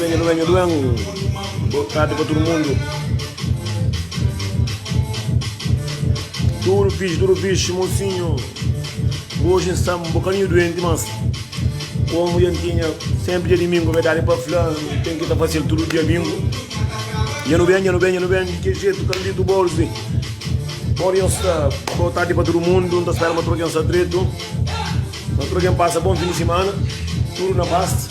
Eu não venho. Boa tarde para todo mundo. Duro fixe, mocinho. Hoje estamos um bocadinho doente, mas como eu tinha sempre dia domingo, vai dar para falar, tem que estar fazendo tudo dia domingo. Eu não venho, que jeito, candido bolso. Boa tarde para todo mundo, não está esperando uma troquinha direito. Uma troquinha passa bom fim de semana, tudo na paz.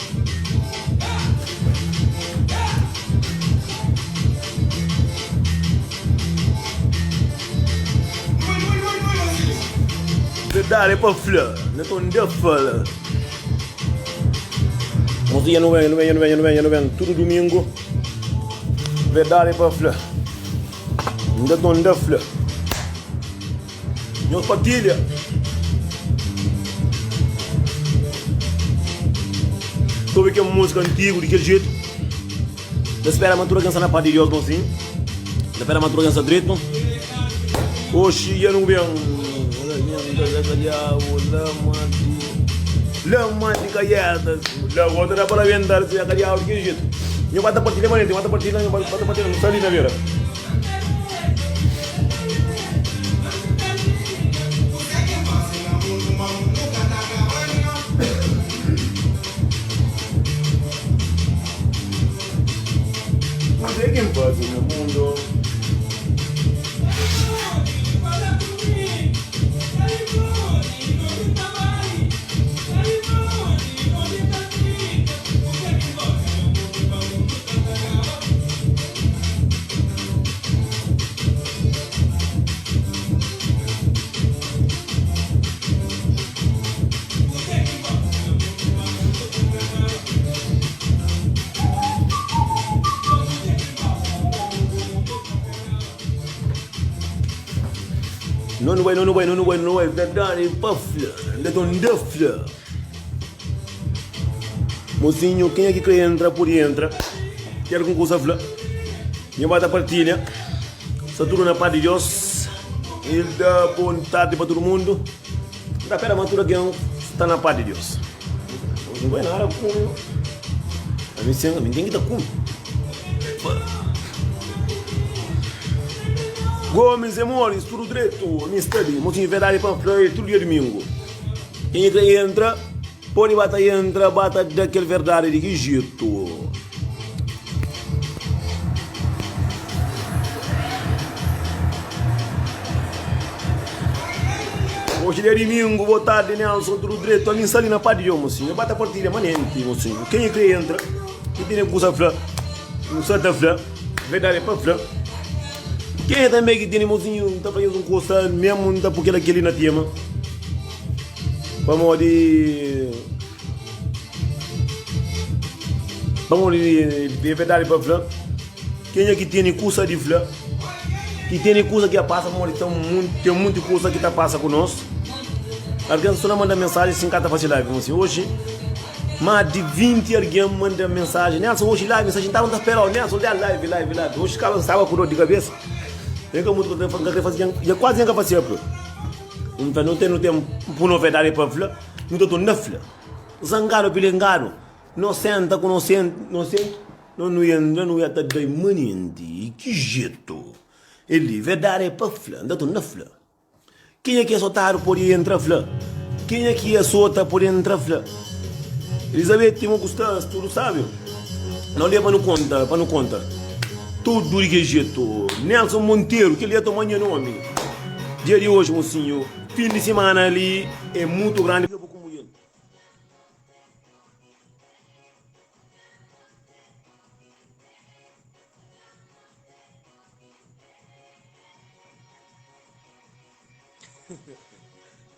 Verdade para falar, não estou nem a falar. Mas eu não venho, tudo domingo. Verdade para falar. Ainda estou nem a falar. Minha patilha. Estou vendo que é uma música antiga, daquele jeito. Espera a matura canção na parte de Deus, mocinho. Espera a matura canção direito. Hoje eu não venho. Lama de caiadas, la outra para vender se a caiada que jeito. Eu bata partida manete, bata partida não sai na vera. Mas é quem faz no mundo. Não vai, verdade, pafla, ainda estou ndafla. Mocinho, quem é que quer entrar por entra? Quero com coisa fla. Eu vou dar partilha. Está tudo na paz de Deus. Ele dá vontade para todo mundo. Da pera matura que está na paz de Deus. Não vai nada com. A mim tem que estar com. Gomes e Mores, tudo direito, me study, mocinho verdade para falar tudo dia domingo. Quem entra, pode bata daquele verdade de que jeito. Hoje é domingo, boa tarde, Nelson, tudo direito, a mim sali na parte de mocinho, bata a partilha, manente, mocinho. Quem entra, que tem coisa a falar, não sabe a falar, verdade para falar. Quem é também que tem mocinho, está fazendo coisa mesmo, não está porque aquele na tema. Vamos de verdade para falar. Quem é que tem coisa de falar? Que tem coisa que passa, tem muita coisa que passa conosco. Alguém só manda mensagem sem cada fazer live, mocinho. Hoje, mais de 20 alguém manda mensagem. Nelson, hoje live, mensagem, não está esperando. Nelson, live. Hoje o cara estava com dor de cabeça. É que muito que fazer, já quase nunca fazia pro. Então não tem por novidade para falar, não estou na fila. Zangaro pilengaro, não senta com não ia estar bem manente, que jeito. Ele verdade para falar, não estou na fila. Quem é que é soltar por entrar fila? Quem é que é soltar por entrar fila? Elizabeth, Timo Gustas, tudo sabe? Não leva para não conta. Tudo de que jeito. Nelson Monteiro, que ele ia tomar nome. Dia de hoje, mocinho. Fim de semana ali é muito grande. Eu vou com mulher.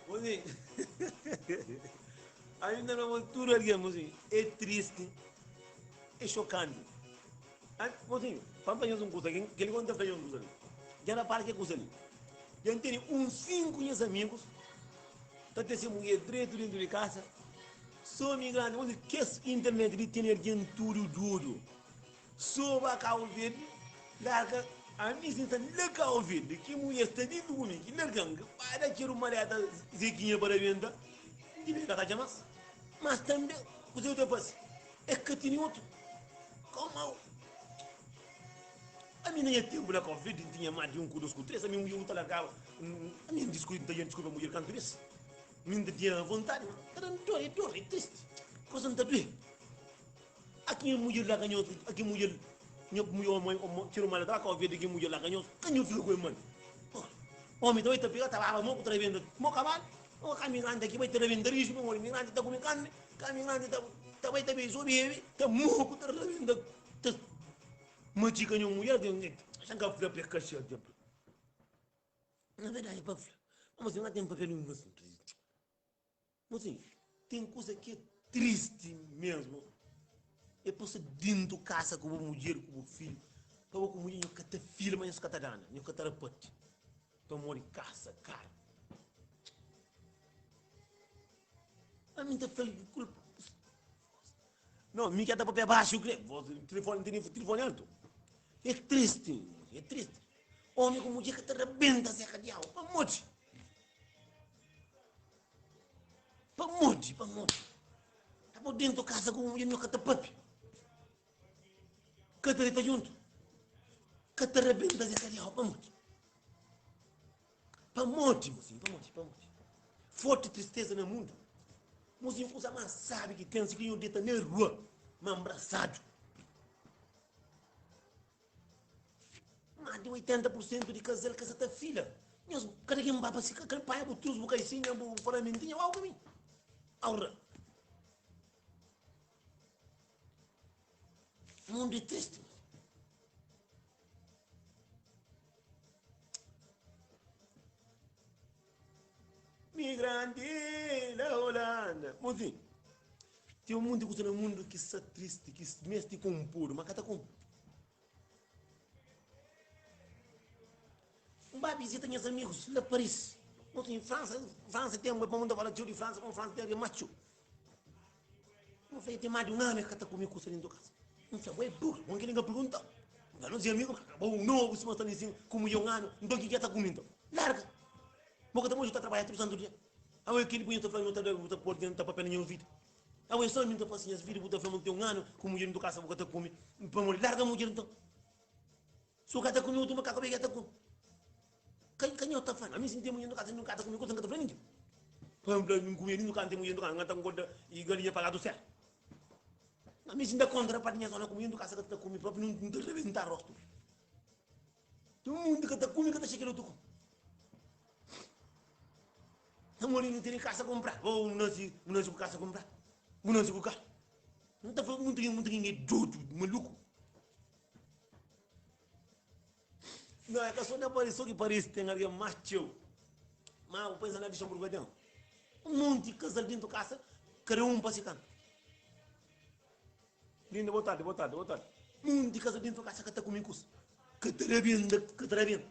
Mocinho. Ainda não vou tudo ali, mocinho. É triste. É chocante. Mocinho, vamos fazer um curso aqui. Que ele conta fazer um curso ali. Já na parte que é curso ali. Já tem uns 5 amigos. Tá tendo mulher direito dentro de casa. Sou migrante, mas que esse internet de ter de tudo. Sou vaca ao ver, larga, a mim se está larga ao ver, que mulher está de dormir, que larga, para que o marido zequinha para venda, de ver a jamas. Mas também, o seu depois, é que tem outro, como a mim nem é tempo na Covid, tinha mais de um cudo com três, a mim muito largava, a mim desculpa a mulher canto isso. Minha tinha vontade, era dor, é triste. Coisa não está doendo. Aqui mulher lá ganhou, aqui mulher, tiro mal da Covid, aqui mulher lá ganhou filho com mano. Homem, então está pegando, estava muito tremendo, muito cabal. O caminhante aqui vai tremendo risco, o caminhante está com carne, caminhante está vai também subir, está muito tremendo. Mas chica nenhuma mulher, já que a filha peca cheia de tempo. Na verdade, para filha, mas não tem papel nenhum assim. Mas assim, tem coisa que é triste mesmo. É por ser dentro de casa com uma mulher, com um filho. Para com mulher, eu quero filho, mas eu quero dana, eu quero pode. Então, moro em casa, cara. A mim está feliz, culpa. Não, me quer dar papel baixo, eu creio. Telefone alto. É triste, é triste. Homem com mulher que te arrebenta, Zé Cadial, para morte. Para morte. Está por dentro de casa com mulher, eu quero papi. Que te está junto. Que te arrebenta, Zé Cadial, para morte. Para morte, mocinho, para morte. Forte tristeza no mundo. Mocinho, coisa mais sabe que tem, se que eu deita na rua, mas abraçado. Mais de 80% de casal que essa filha. Mesmo, cada quem vai para se aquele pai, o trus, o caicinho, o ferramentinho, algo para mim. Aura. Mundo é triste. Migrante da Holanda. Mozinho, tem um mundo que está no mundo que está triste, que se mexe com puro, mas cada com. Vai visitar meus amigos lá Paris. Mozinho, França tem um bom mundo para de França, com França tem macho. Não foi ter mais de um ano que está comigo com o Selinho do casa. Não sei, é burro, não quer perguntar. Não sei, amigo, acabou um novo, se mostra assim, como eu um ano, então o que está comigo? Larga. Porque estamos a trabalhar todo santo dia. Agora aquele punho está falando, está por dentro, está papel nenhum vídeo. Agora só me está fazendo as vídeos, está falando que tem um ano, como mulher do casa, porque está comigo. Para morrer, larga a mulher então. Se o cara está comigo, tu me caga bem, está comigo. Quem está falando? A mim se tem mulher do casa, não está comigo, está falando. Por exemplo, comigo, não tem mulher do casa, não está comigo, e galinha pagado do céu. A mim se ainda contra a parte zona comigo, do casa que está comigo, próprio não está reventar rosto. Tem um mundo que está comigo, que está chegando do cu. A mulher não tem casa a comprar. Ou não se com casa a comprar. Não se com carro. Não está falando muito ninguém doido, maluco. Não, é que só não apareceu que parece que tem ali macho. Mas eu penso na bicha burguedão. Um monte de casal dentro de casa, cada um para se cantar. Linda, boa tarde. Um monte de casal dentro de casa que está comigo. Que trabendo.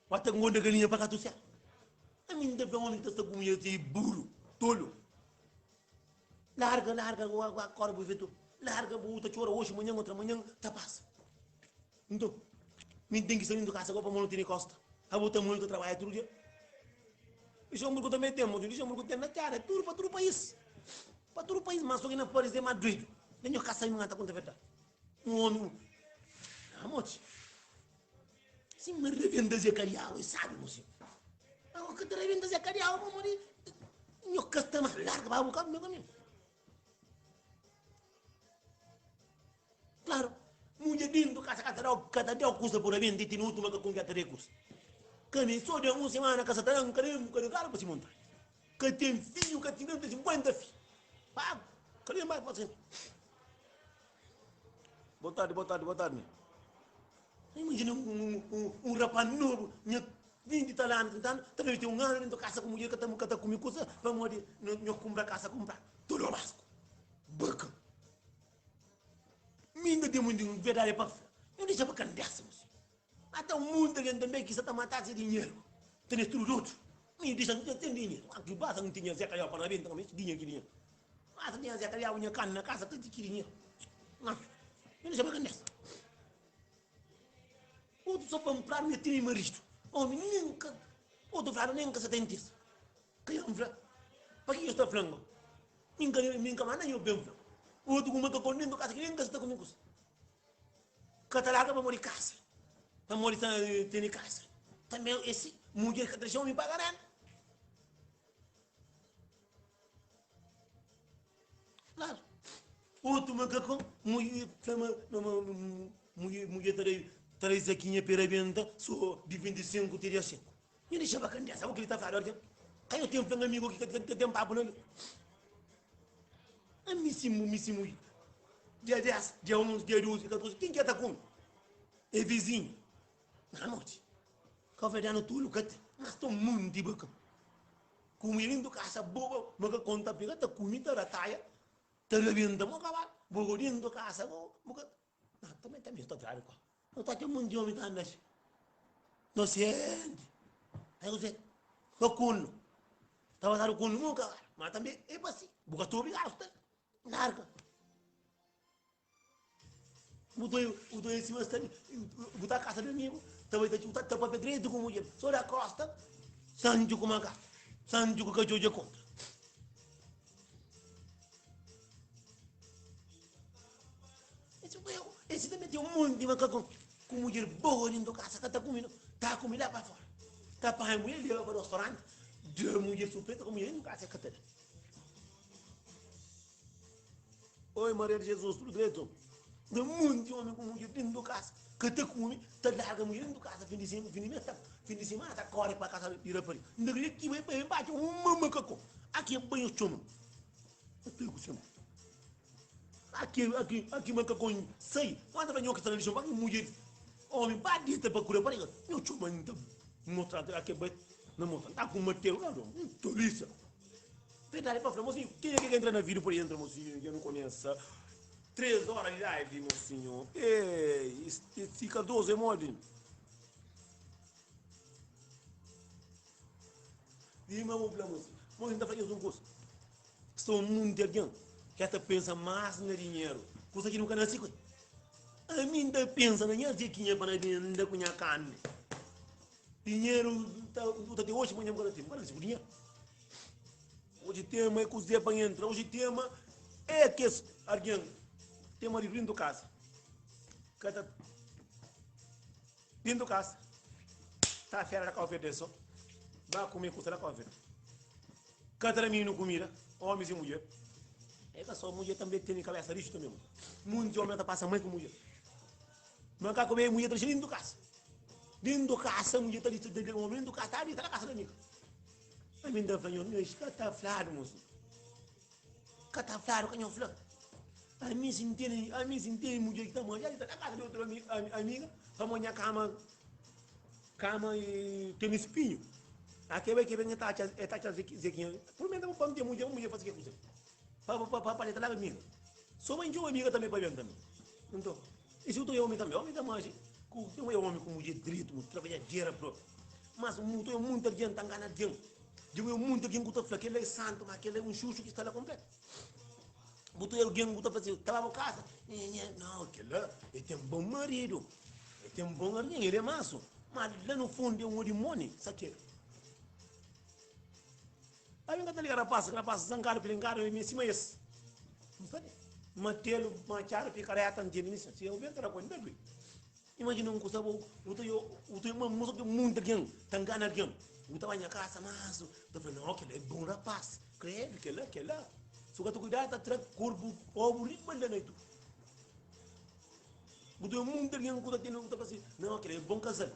Bota com outra galinha para cá tu certo. A mim deve onde está comigo esse burro, tolo. Larga, a corda para ver tu. Larga, boa, chora hoje, amanhã, outra manhã, tá passa. Então, me tem que sair do casa agora para não ter costa. A outra mulher que trabalha todo dia. Isso é um também temos, isso é um tem na cara, tudo para todo o país. Para todo o país, mas só que não pode ser Madrid. Nem o caça aí não está com a verdade. Um homem. Amor. Se me revenda Zé Carial, sabe, moço? Agora que te revenda Zé Carial, vou morrer. Meu castama larga, vai buscar meu caminho. Claro, mulher dentro do casa cada dia custa por aí de tinu tu com que recurso que só de uma semana casa tá um cara para se montar que tem filho que tem 50 filhos pago cadê mais fazendo Boa tarde, boa tarde, boa tarde. imagina rapaz novo 20 talentos então também tem ano dentro da casa com mulher que tá comigo coisa vamos ali não comprar casa comprar tudo lasco baca minha de muito verdade para eu deixa para candeça até o mundo também que está matar esse dinheiro tem tudo outro minha deixa não tem dinheiro aqui basta não tinha Zé Calhau para vir também dinheiro que dinheiro mas tinha Zé Calhau minha cana na casa tudo que dinheiro não eu deixa para candeça outro só para comprar minha time marido homem nunca outro falou nem que se tem isso que eu não para que eu estou falando minha mana eu bem falando outro como eu estou com casa que nem que está comigo catalaga para morir casa para morir tem casa também esse mulher que deixou me pagar claro outro macacão mulher três aqui para venda só de 25 teria 5 e deixa para candidato o que ele está falando eu tenho um amigo que tem papo não é missimo dia 11 dia 12 quem que está com é vizinho na noite café tudo que mas estou muito de boca comendo casa boa mas conta pega tá comida da taia tá levando mo kawan bogo dentro casa boga não também estou claro com não está que muito homem tá andando não sente aí você o cuno estava dando cuno mo kawan mas também é assim boga tu obrigado tá larga mudou em cima botar a casa do amigo também tá para pedreiro como mulher só da costa sanju como cá sanju que eu contra esse também tem um monte de macaco com mulher boa dentro da casa que tá comendo lá para fora tá para a mulher leva para o restaurante de mulher surpresa com mulher dentro da casa que tá Oi, Maria de Jesus, tudo direito? de muito homem com mulher dentro da casa que tá comendo tá larga mulher dentro da casa fim de semana tá corre para casa de rapaz não é que vai para embaixo macaco aqui é banho chuma até o chama aqui macaco sai quando vai nhoque tá no chão vai mulher homem bate para curar para ele não chuma então mostrar aqui vai não mostra tá com mateu não toliça verdade para falar mocinho quem é que entra na vida por dentro mocinho eu não conheço 3 horas de live mocinho ei fica 12 modo e meu problema mocinho tá fazendo um curso estou muito alguém que até pensa mais no dinheiro coisa que nunca nasci a mim ainda pensa na minha ziquinha para ainda com a carne dinheiro tá de hoje amanhã agora tem para dinheiro hoje tema é cozinhar para entrar hoje tema é que alguém tema de dentro da casa cada dentro da casa tá a fera da café só vai comer com a café cada menino comida homens e mulher é que só mulher também tem cabeça lixo também muito homem tá passa mais com mulher mas cá comer mulher tá dentro da casa dentro da casa mulher tá dentro do homem dentro da casa tá dentro da casa da amiga a mim da fanho não está tá flado moço tá flado canhão flado a mim sentei mulher que tá morrendo tá na casa de outra amiga para monhar cama e tem espinho aqui vai que vem tá zequinha por mim não pode ter mulher fazer que coisa para estar lá amiga só mãe de uma amiga também para ver também então e se eu tô homem também da mais tem um homem com mulher direito trabalhar dinheiro próprio mas muita gente tá ganhando dinheiro digo muito alguém que está falando que ele é santo mas que ele é um xuxo que está lá completo botou alguém que está fazendo estava em casa não que ele tem um bom marido ele tem um bom alguém ele é maço mas lá no fundo é um demônio sabe aí eu tá ligado rapaz zangado pelengado em cima esse não sabe matelo machado fica reata de nisso se eu ver era coisa bem imagina um coisa bom o teu uma música de muita gente tangana alguém o teu vai casa mas tu fala não que ele é bom rapaz creio que lá se o gato cuidar tá corpo pobre mas lá não Budo mundo alguém que tem não tá assim, não, aquele é bom casal.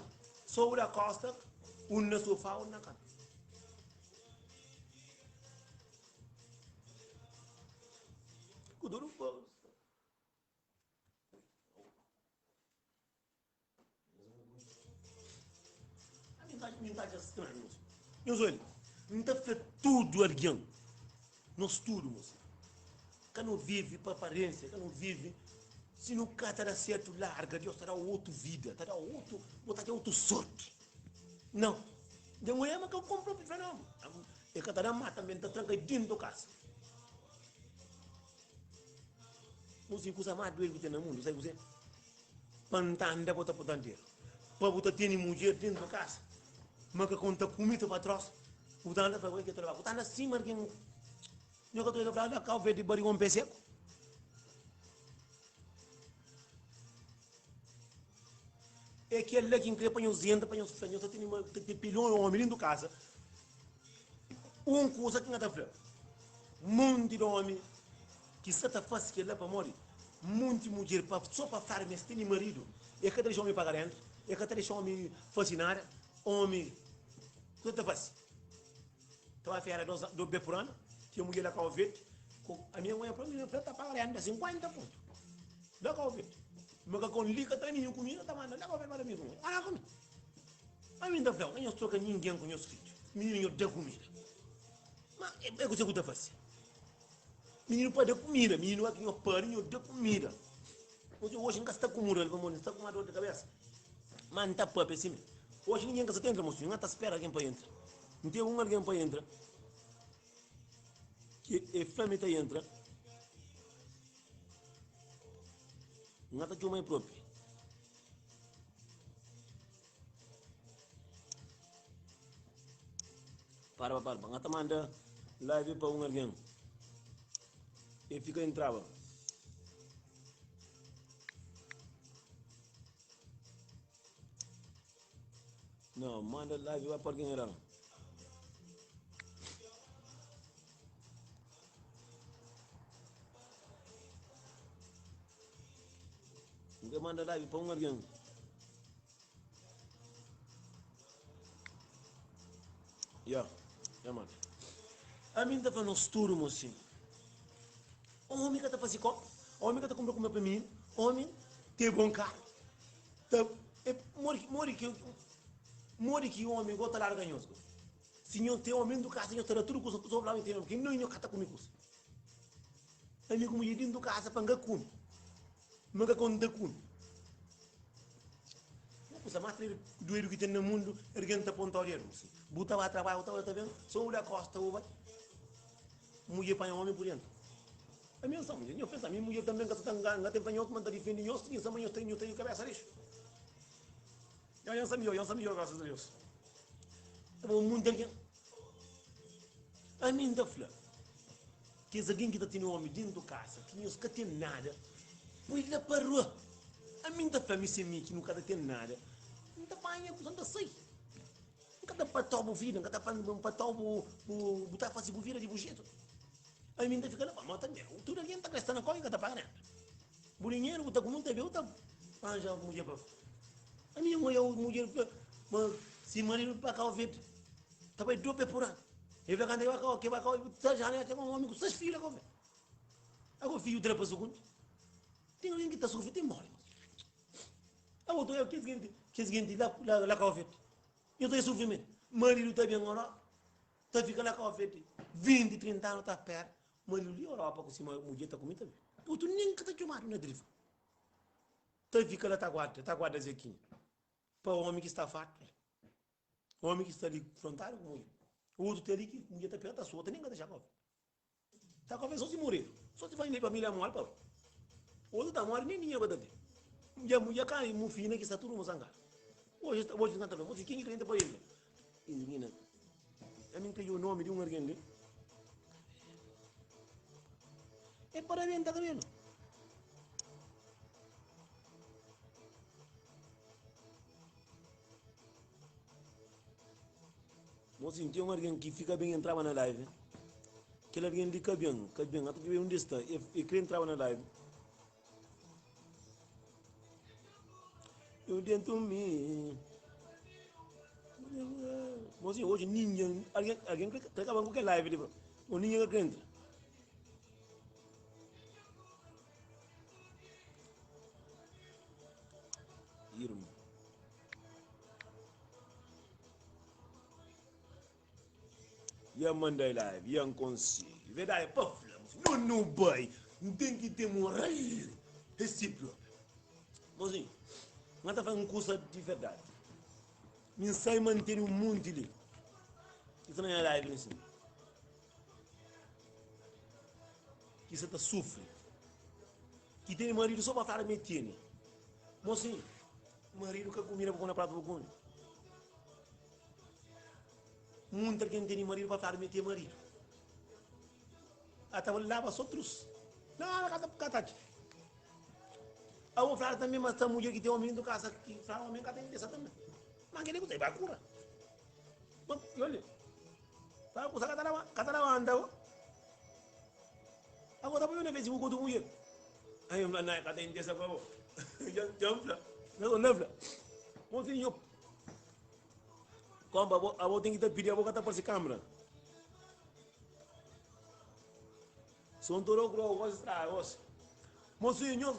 Sobre a costa, na sofá, na cama. Kuduro pô. A mensagem estranha, moço. Meus olhos, não está feito tudo alguém. Nós tudo, moço. Que não vive para aparência, que não vive. Se não cata certo, larga, Deus terá outra vida, terá outro, botar outra sorte. Não. De manhã, mas que eu compro o fenômeno. E que terá mata, também está tranca dentro da casa. Não se usa mais doer que tem no mundo, sabe você? Pantanda bota por tanteiro. Para botar ter mulher dentro da casa. Mas que conta comida para trás. O tanda para que trabalha. O tanda sim, mas quem. Eu que estou falando, cá o verde barriga um PC. É que ele que inclina para os entes, para os filhos, tem pilhão um homem dentro da casa. Coisa que não está falando. Muito de homem que se está fácil que ele para morrer. Muita mulher só para fazer, mas tem marido. É que deixa homem pagar dentro. É que deixa homem fascinar. Homem. Tudo está fácil. Então a feira do Bepurano, que a mulher lá com o verde. A minha mãe para mim está pagando 50 pontos. Dá com o verde. Mas com liga também não comida, está mandando. Dá com o verde para mim. Ah, como? A mim está falando, eu estou com ninguém com os filhos. Menino dá comida. Mas é coisa que está fácil. Menino pode dar comida, menino aqui no parinho dá comida. Hoje nunca está com muro, está com uma dor de cabeça. Mas não está para cima. Hoje ninguém se entra, moço, ninguém está espera alguém para entrar. Não tem alguém para entrar. Que é fêmea está entra. Não está aqui o mãe próprio. Para, não está manda live para alguém. E fica em trava. Não, manda live para alguém era. Não manda live para alguém. Yeah, mano. A mim está falando estouro, mocinho. Homem que está fazendo copo, homem que está comprando para mim, homem tem bom carro. Mori que o homem gosta larga ganhoso. Se não tem homem do casa, não terá tudo que os outros têm, porque não é cata comigo. Amigo como dentro do casa para enganar com, mas com da com. Coisa mais doido que tem no mundo, erguendo a ponta olhar, buta vai trabalhar, está vendo? Só olha a costa, o vai. Mulher para homem por dentro. A minha são, eu penso, a minha mulher também que está engana, tem panhoto, mas está defendendo, eu tenho cabeça disso. Eu sabia, graças a Deus. O mundo alguém. A mim da flor. Que é alguém que está tendo homem dentro da casa, que não tem nada, pois lá para a rua. A mim da flor, que nunca tem nada, não está bem, não está sei. Nunca está para tal vida, nunca está para tal, botar fazer bovira de bujeto. A mim da fica lá, mas também, tudo alguém está gastando coisa que está pagando. O dinheiro está com muita vez, está já mulher para. A minha mulher, se marido para cá o vento, está para dope por ano. Eu vou cantar que vai cá, já tem um homem com 6 filhos agora. Agora filho dele para o segundo. Tem alguém que está sofrendo, tem morre. Agora eu que seguinte lá cá o vento. Eu estou em sofrimento. Marido está bem agora, está ficando lá cá o vento. 20, 30 anos está perto. Marido ali Europa com cima mulher está comigo também. Eu estou nem que está chamado na driva. Está ficando lá, está guarda Zequinha. Para o homem que está farto. O homem que está ali frontal com a mulher. O outro tem ali que a mulher está perto da sua, tem nem que deixar cover. Está cover só se morrer. Só se vai nem para a família morrer para o outro está morrendo, nem ninguém vai dar. E a mulher cai, muito fina que está tudo no sangue. Hoje está também. Hoje quem entra para ele? E ninguém. A mim tem o nome de alguém ali. É para bem, está vendo? Moço, tem alguém que fica bem entrava na live. Que alguém ali cabe bem, até que veio um desta. E queria entrar na live. dentro de mim. Mozinho, hoje ninguém, alguém que acaba com qualquer live, tipo, o ninguém que entra. Irmão. E a mandar live, e a consigo. Verdade, pá, não, não, boy. Não tem que ter moral. Recíproco. Mozinho, não está fazendo um curso de verdade. Me sai manter um monte ali. Isso não é live, assim. Que você está sofre. Que tem marido só para falar metendo. Mozinho, marido que comida para comer prato para comer. Muita gente tem marido para falar meter marido. Até vou lá para os outros. Não, não, cata. A vou falar também, mas a mulher que tem um menino do casa, que fala homem que tem dessa também. Mas que nem você vai cura. Mas, olha. Para usar kata anda. Agora para eu não ver se vou contar mulher. Aí eu não kata dessa para eu. Já não lembra. Mozinho. Como a vou tem que pedir a boca para essa câmera. São todos os estragos. Mocinho, eu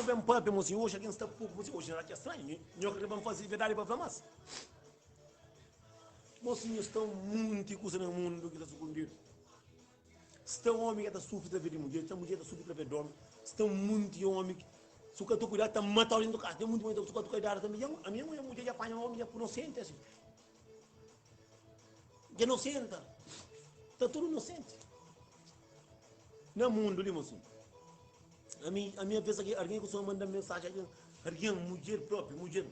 venho papo, mocinho, hoje aqui está pouco, mocinho, hoje não é estranho, eu quero fazer verdade para falar mais. Mocinho, estão muito coisas no mundo que está sucumbindo. Estão homem que está sofrendo da vida de mulher, estão mulher que está sofrendo da vida de homem, estão muito homem que, se o que estou cuidando, está matando dentro do carro, tem muito que estou cuidando também, a minha mulher já apanha homem, já inocente, assim. Já inocente, está tudo inocente. No mundo, ali, mocinho. A minha vez aqui, alguém que só manda mensagem, alguém, mulher própria, mulher.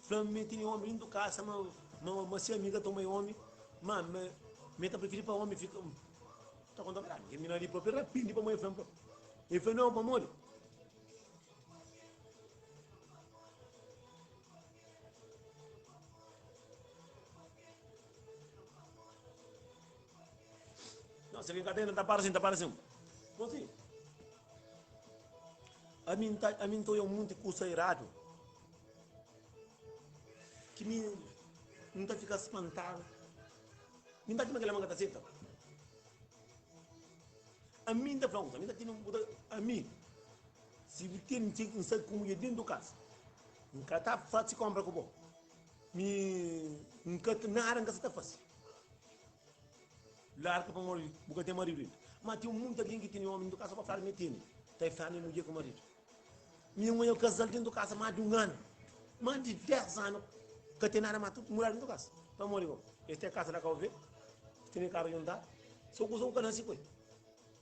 Flamengo tem homem indo casa, mas se a amiga toma homem, mas me tá preferindo para homem, fica. Tá contando verdade, que mina ali própria, rapidinho para mãe, flamengo. E foi não, para morrer. Não, se alguém cadê, tá parecendo. Bom, sim. A mim tô muito coisa errado. Que me não tá ficando espantado. Me tá aquela manga tá certa. A mim tá falando, a mim tá tendo a mim. Se tem um saco como dentro do casa. Nunca tá fácil comprar com bom. Me nunca nada nunca está fácil. Larga para morrer, porque tem marido. Mas tem muita gente que tem homem do casa para falar metendo. Tá falando no dia com o marido. Minha mãe é o casal dentro do casa mais de um ano. Mais de 10 anos. Que tem nada mais tudo morar dentro do casa. Para morrer. Este é a casa da Calve. Este é carro de andar. Só que usam o canal assim, foi.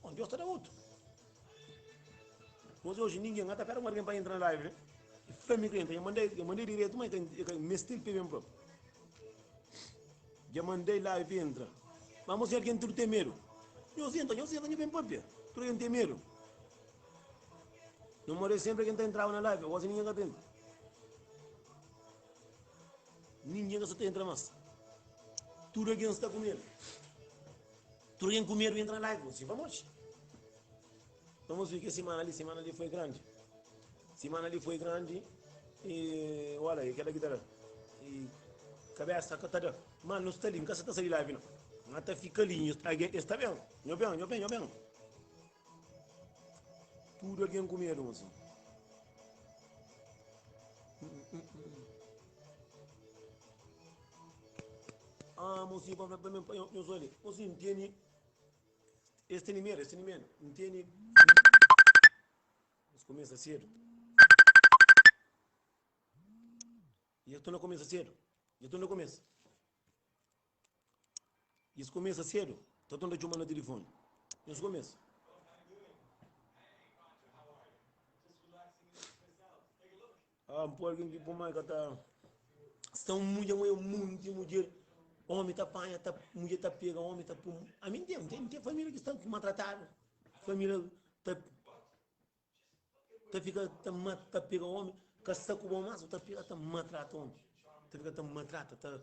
Onde eu estou da outro. Mas hoje ninguém está para alguém para entrar na live. Família que entra. Eu mandei direto, mas me estilo para mim próprio. Eu mandei live entra. Vamos ver quem tudo tem medo. Eu sinto, eu bem papel. Tudo tem medo. Não morre sempre quem está entrando na live. Hoje ninguém está dentro. Ninguém está entrando mais. Tudo quem está comendo. Tudo quem comer entra na live. Vamos. Vamos ver que semana ali foi grande. Semana ali foi grande. E olha, aquela guitarra. E cabeça, catada. Mano, não está ali, nunca está saindo live, não. Até fica ali, está bem. Eu bem. Tudo alguém comer, assim. Ah, mocinho, para mim, eu sou ali. Mocinho, entende? Este número, entende? Mas começa cedo. E eu estou no começo cedo. Isso começa cedo. Estou de chamando no telefone. Isso começa. Ah, por alguém que por mais que tá. São mulher. Homem tá apanha, mulher tá pega, homem tá pum. A mim tem família que estão maltratadas. Família tá pega homem, caça com o mas tá pega, tá maltrata homem. Tá fica, tá maltrata, tá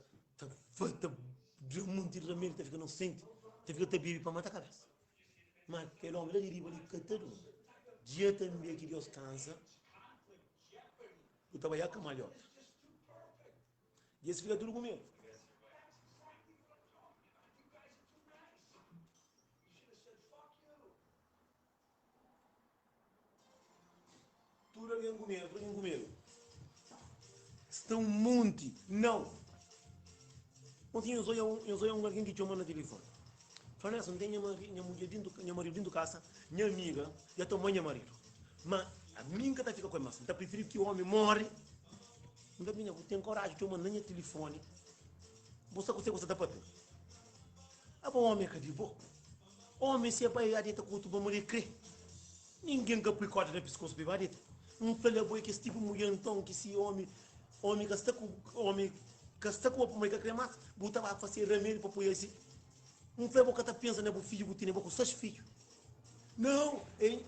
de muito de remédio, tá fica inocente. Tá fica, tá bibi para matar a cabeça. Mas aquele homem ali, ele canta dia também que Deus cansa. o trabalhar camalhota. E esse fica tudo comigo. Tudo alguém comigo. Estão um monte. Não. Ontem eu sou alguém que chama no telefone. Falei assim, tem minha mulher dentro, minha marido dentro de casa, minha amiga, e a tua mãe, minha marido. Mas a minha tá fica com a massa. Então prefiro que o homem morre. Então, minha, tem coragem de chamar no telefone. Você consegue dar papel. Ah, bom, homem, que digo. Homem, se é para ir a dita com o tubo, morrer, crê. Ninguém que põe corda no pescoço, beba a dita. Filho boi que esse tipo de mulher, então, que se homem que está com a mulher que crê mais, bota para fazer remédio para pôr assim. Filho que está pensando no filho, botinho, com seus filhos. Não, hein?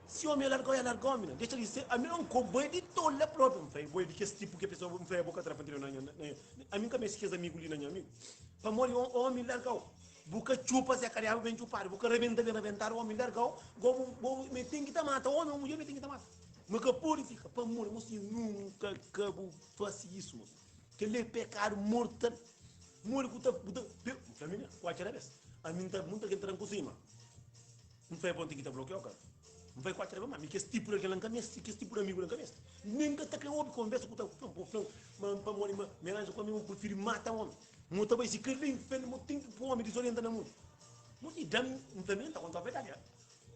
Se o homem largou, menina. Deixa ele ser. A mim não coube de toda própria. Não foi boi de que esse tipo que a pessoa não foi a boca atrás para a mim que me esquece amigo ali, não amigo. Para morrer o homem largou. Boca chupa se a careava bem chupado. Boca rebentar o homem largou. Me tem que matar. O homem, a mulher me tem que matar. Mas que purifica. Para morrer, você nunca acabou fazer isso. Que ele é pecado mortal. Morre com o família. Qual é a vez? A mim está muito que entrar em cima. Não foi bom ter que estar bloqueado, cara. Não vai quatro vezes, mas que esse tipo de cabeça, que esse tipo de amigo na cabeça. Nunca está que ouve conversa com o teu para morrer, melange comigo, prefiro matar o homem. Muito bem, se quer inferno, muito tempo para o homem desorientar no mundo. Muito dano, não também está com a verdade.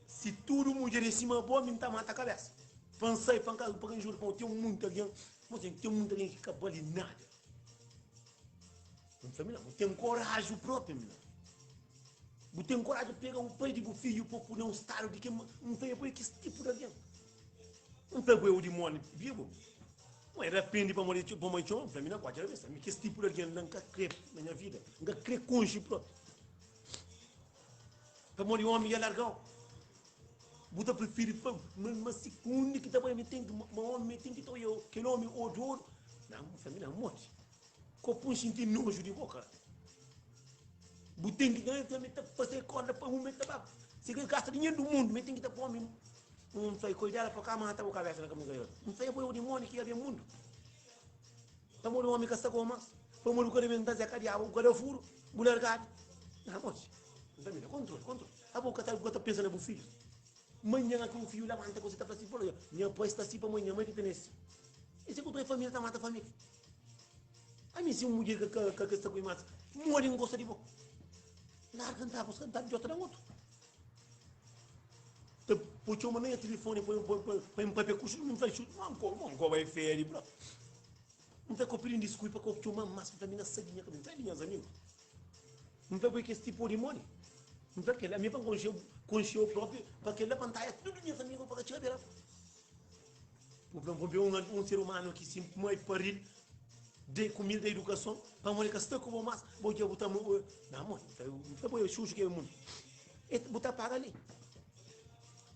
Se tudo mulher em cima do homem, está mata a cabeça. Pensei, para quem juro, tem muito alguém, tem muito alguém que acabou ali nada. Não tem coragem próprio, menino. Você tem coragem de pegar o pai de filho para pôr um estado de que não tem apoio que esse tipo de alguém. Não pegou o demônio vivo. Não era pende para morrer para mãe chão, para mim não pode ser. Que esse tipo de alguém nunca crê na minha vida. Nunca crê com o próprio. Para morrer homem e largar. Você prefere uma segunda que também me tem que homem tem que eu que homem odor. Não, família não morre. Copo sentir nojo de boca. Butem que também está fazer corda para um meter. Se ele gasta dinheiro do mundo, tem que estar para mim. Não foi cuidar para cá, matar o cabeça na caminho. Não foi o demônio que havia no mundo. Para morrer o homem que está com mas, para morrer o cara inventar a cadeia, o cara furo, mulher gato. Não, moço. Família, controle. A boca está pensando no filho. Manhã que o filho levanta, você está para si, falou, minha pai está assim para manhã, mãe que tem esse. Esse que a família está matando a família. A mim, se uma mulher que está com o mas, morre não gosta de boca. Larga cantar de outra outro. Puxou uma meia telefone para um papel custo, não faz chute, não vai ferir, bro. Não vai copiar desculpa para puxou uma massa para mim na saguinha, não vai linhas amigos. Não vai porque esse tipo de demônio. Não vai que a minha para conhecer o próprio, para que ele levantar tudo minhas amigos para tirar dela. Vou ver um ser humano que se vai parir de comida e educação, para morrer que está com o mas, vou te botar não, mano, não foi o xuxo que é o mundo. É botar para ali.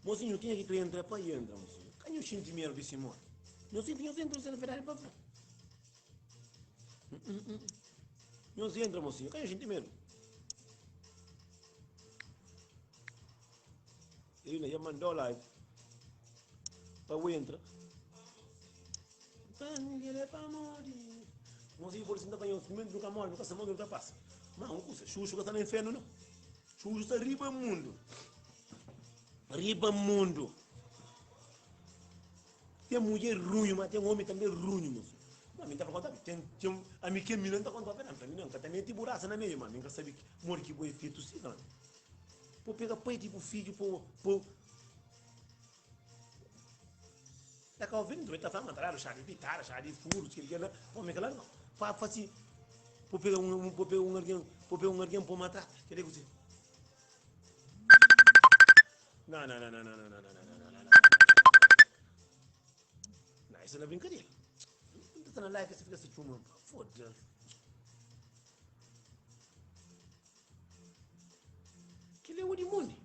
Mocinho, quem é que tu entra para aí entra, mocinho? Quem é o sentimento desse modo? Não sei, eu entro na verdade para ver. Não se entra, mocinho, quem é o sentimento? Ele já mandou lá para o entra. Para morrer. Mocinho, por isso não tem um nunca morre, nunca se morre, nunca passa. Mas não custa, xuxo que está no inferno, não. Xuxo está riba mundo. Riba mundo. Tem mulher ruim, mas tem homem também ruim, moço. Não, me está para contar, tem a mim que me não está contando, para mim não, que também tem buraça na meio, mano, nunca sabe que morre que foi feito assim, não. Pô, pega pai tipo filho, pô. Tá cá ouvindo, tu está falando, tá, chá de pitar, chá de furos, que ele quer, pô, me cala não. Faz assim, pô, pega um arguém, pô, matar, quer dizer, não. Não, isso não é brincadeira. Não está na live, você fica assim, chumando. Foda-se. Que ele é o demônio.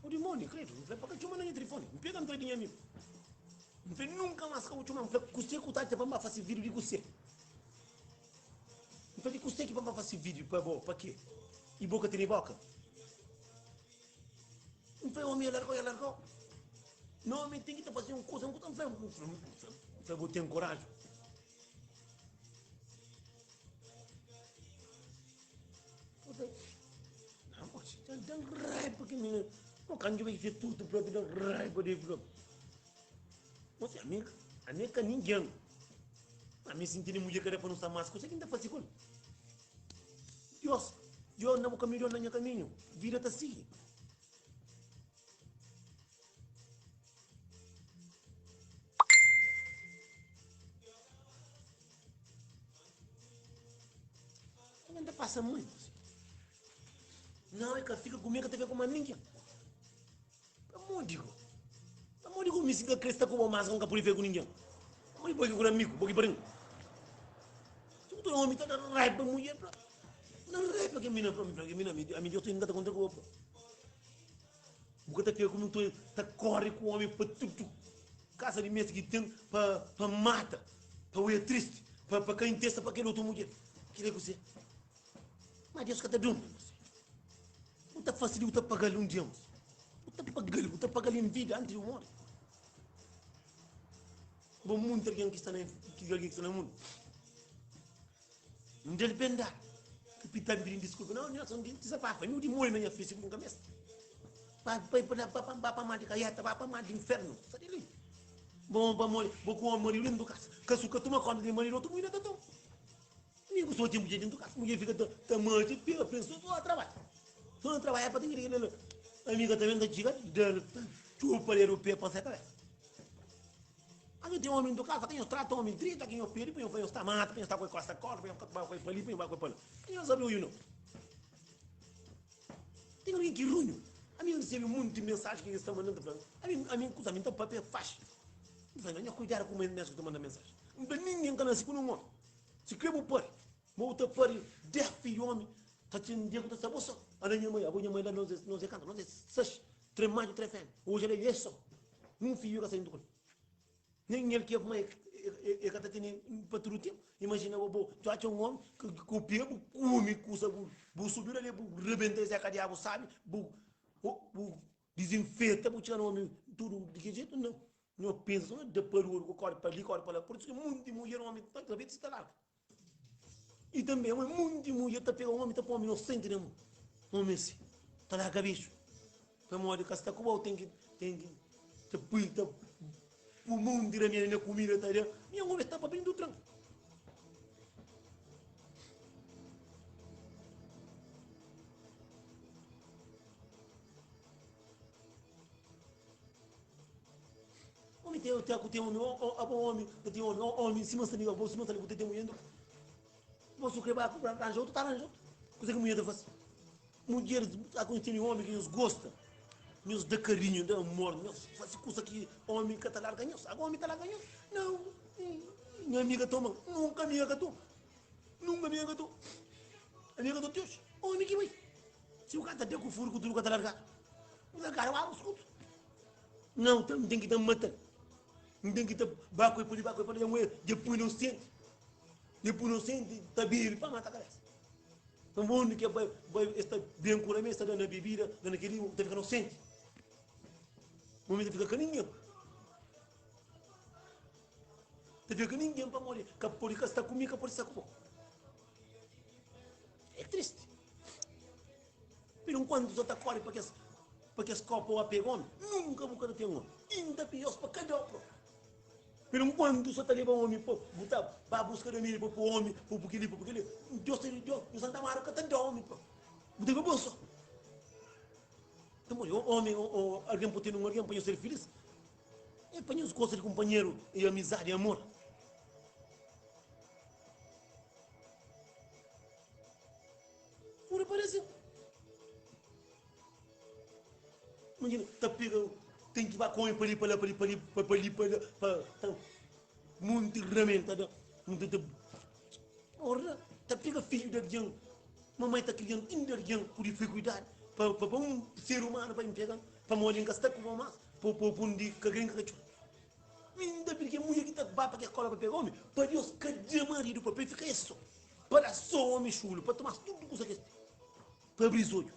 O demônio, credo. Não vai pagar chumando no telefone. Não pega no teu dinheiro, amigo. Não vai nunca mais ficar o chumando. Não vai custar que o tati para fazer vídeo de você. Não vai custar que para fazer vídeo para quê? E boca tem boca. Não foi o homem largou. Não, me tem que estar fazendo coisa, não vou ter coragem. Não, mas dá raiva que me não canjo vai ser tudo próprio dá raiva de próprio. Você amiga ninguém. A mim sentindo mulher que era para não estar mais, coisa que ainda faz com. Deus não vou caminhar na minha caminho, vira-te assim. Ainda passa muito. Não, é que fica comigo que te vê como a ninguém. Amor, digo, me siga cresta como mais com capuri com ninguém. Amor, boi com amigo, boi para mim. Se tu não me tá dando raiva mulher, não raiva que mina para mim, que mina, a mim eu tenho que contra o outro. Porque tá como tu tá corre com o homem para tudo. Casa de mês que tem para mata, para o triste, para quem testa para aquele outro mulher. Que é que você? Mas Deus que tá dando. Não está fácil de pagar um dia. Não está pagar em vida antes de morrer. Bom mundo alguém que está no mundo. Não depende. Que pita me desculpa. Não são desapafa. Não de morrer na minha frente com cabeça. Para mais de caiata, para mais de inferno. Sabe ali? Bom para morrer, bom com morrer dentro do casa. Caso que toma conta de morrer outro mulher tá tão. Nem gostou de mulher dentro do casa. Mulher fica tamanho, pega pessoa só trabalha. Só trabalha para ter que amiga também da chica, tu para o pé para ser cabeça. Aqui tem homem do casa, tem os tratos, homem 30, quem eu pedi, põe os tomates, põe os tacos com essa corda, põe o ali, põe o pano. Quem eu sabia o não? Tem alguém que ruim. A mim recebe muito de mensagem que eles estão mandando para a mim coisa, a mim está papel fácil. Não cuidar com o mesmo que manda mensagem. Não tem ninguém que nasce com um homem. Se quer o pai, volta para 10 filhos homem, tá tendo dia que tá sabendo só. A minha mãe lá não sei canto, não sei, 6, 3 mais de 3 filhos. Hoje ele é só. Um filho que saindo com ele. Nem ele que é mãe é que tá tendo para todo o tempo. Imagina o tu acha um homem que o pego, come, custa, o subir ali, o rebenta esse cadeado, sabe? O desinfeta, o tirar o homem, tudo de que jeito não. Não pensa, não depois o corre para ali, corre para lá. Por isso que muita mulher, homem, toda vez está lá. E também, muita mulher está pegando o homem, está para o homem inocente, né? Homem assim, está lá a cabeça. Para morrer, que está com o tem que, o mundo da minha comida, está ali. Minha mulher está para bem do tranco. Homem tem homem, se mostra ali, vou se mostra ali, vou ter mulher. Vou se quebrar, arranjar outro, está arranjando. Coisa que mulher faz. Mulheres, a conhecer homem que nos gosta. Nos dá carinho, dá amor, nos faz coisa que homem que está lá ganhou. Agora homem está lá ganhou. Não, minha amiga toma, nunca amiga tu. Nunca amiga tu. Amiga do Deus. Homem que vai. Se o cara está com furo, tu nunca está largado. O largar o escudo. Não, tem que estar matando. Tem que estar baco e por ali, depois não sente. Depois não sente, está vir para matar a cabeça. Então, o mundo que vai estar bem com a mesa, dando a bebida, dando aquele, está ficando sente. O momento fica com ninguém. Está ficando com ninguém para morrer. Que a polícia está comigo, que a polícia está comigo. É triste. Mas quando você está correndo para que as copas apegam, nunca vou ter um homem. Ainda pior para cada outro. Mas quando você está levando um homem para buscar a mim, para o homem, para aquele, Deus te deu, Deus Santa Maria que está homem. Você vai bolsa. Então, homem, alguém pode ter alguém para ser feliz. É para os coisas de companheiro e amizade e amor. Ora, parece. Imagina, tá pegando, tem que ir para comer para muito rementa, ora, tá pegando filho de alguém, mamãe tá criando de alguém por dificuldade, para um ser humano para pegar, para morrer em casa com mamãe, para um dia que alguém que ainda porque mulher que tá para que a escola para pegar homem, para Deus cada marido para ficar isso, para só homem chulo, para tomar tudo que você para abrir os olhos.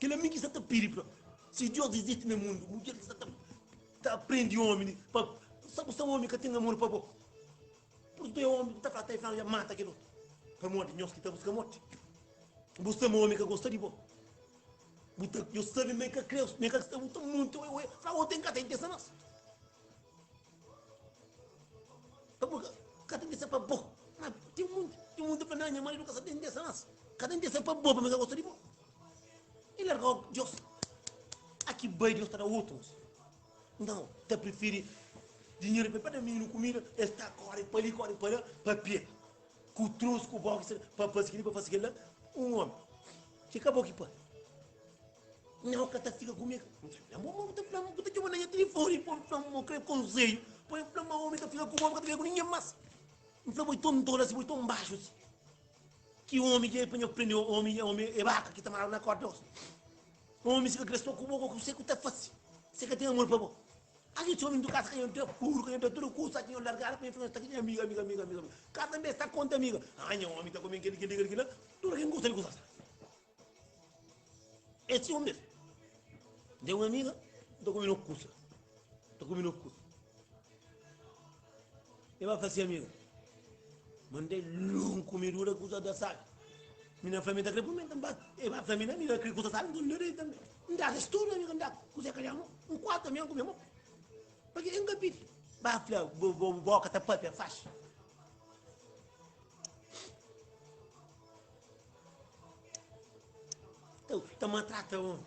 Que ele é que está piri, se Deus existe no mundo, mulher que está tá aprende homem, sabe o homem que tem amor para bom. Por isso é homem que tá falando já mata aquilo. Para morte, nós que tá buscando morte. Você é um homem que gosta de bom. Eu sei meio que creio, meio que está muito, para o tem que ter intenção nossa. Cada intenção para bom. Tem muito para não, mas nunca tem intenção nossa. Cada intenção para bom, mas eu gosto de bom. E largar Deus. Aqui bem Deus está outros. Não, te prefere dinheiro para mim não comida, está corre para pia. Com trouxe com o boxe para fazer lá um homem. Fica bom aqui pá. Não, que fica comigo. Não, tá falando, tu tem uma telefone, põe um conselho, põe um homem que fica com o homem que fica com ninguém mais. Então foi tão duro assim, foi tão baixo assim. Que o homem que prendeu o homem é vaca que está mal na corda. O homem se cresceu com o boca, você que tá fácil. Você que tem amor para bom. Aqui tinha homem do caso que eu tenho puro, que eu tenho tudo curso, aqui eu largar, para eu aqui amiga. Cada mês está conta amiga. Ai, o homem está comendo aquele, tudo que gosta de gostar. Esse homem deu uma amiga, estou comendo curso. Eu vou fazer amiga. Mandei longo comidura com da sal. Minha família está crepando, mas a família minha crê com sal, não lhe também. Não dá estudo, amiga, não dá. Você quer um quarto também comemos. Porque é um capítulo. Vai falar, boca tá papel faz. Então, tá maltrata o homem.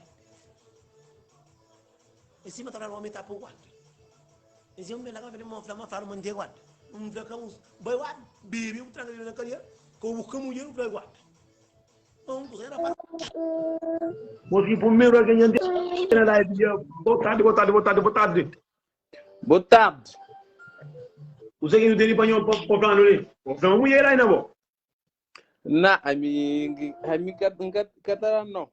Em cima tá o homem tá por guarda. Em cima lá vai uma fala manter guarda. Vai cá uns vai guarda, bebe um trago na cadeira, com o caminho vai guarda. Não, você era para. Porque primeiro alguém anda na live, boa tarde. Boa tarde. Você que não tem banho para plano ali. Não mulher aí não. Na, amiga kata não.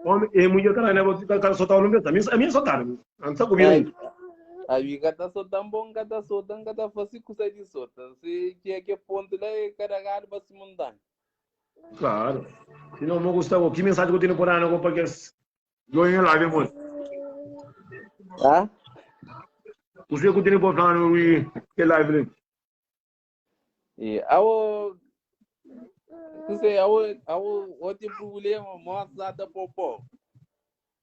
Homem, é mulher cara não vou cara só tá olhando, a minha só tá. Não tá comigo. Amiga kata só tão bom, kata fácil coisa de sota. Se que ponto lá é carregado para se montar. Claro. Se não me gusta, que mensagem que eu tenho por aí não porque eu em live muito. Ah? Você que tem por plano e que live. E ao você ao outro problema mostra da popó.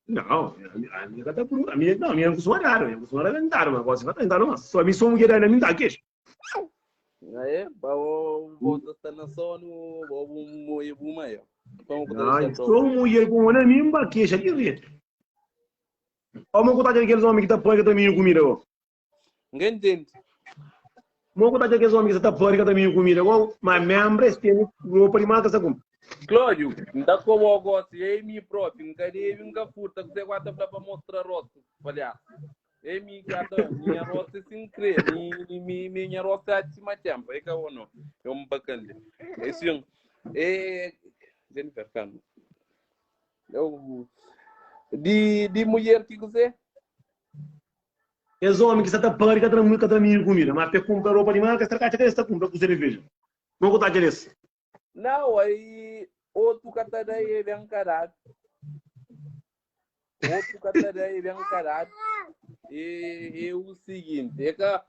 Não, a minha tá por a minha não, a minha costuma dar, mas você vai tentar não. Só me sou mulher ainda me dá aqui. É, vou estar na sono, vou moer maior. Não, sou mulher com uma minha baquecha aqui ver. Ó, meu contato aqueles homens que tá põe que também comida, ó. Ninguém entende. Meu contato aqueles homens que tá põe que também comida, ó. Mas membros tem roupa de marca sabe? Cláudio, ainda como eu gosto, é mim próprio, nunca dei nunca furta, que você guarda para mostrar rosto, olha. É minha roça sem crer, minha roça é de cima tempo, é que eu não, é bacana. É assim, é Jennifer Cano. Eu de mulher que você? Esse homem que está tapando que também comida, mas tem comprar roupa de marca, que está comprando com cerveja. Meu contato é esse. Não, aí outro catadai é bem encarado. E o seguinte, é que a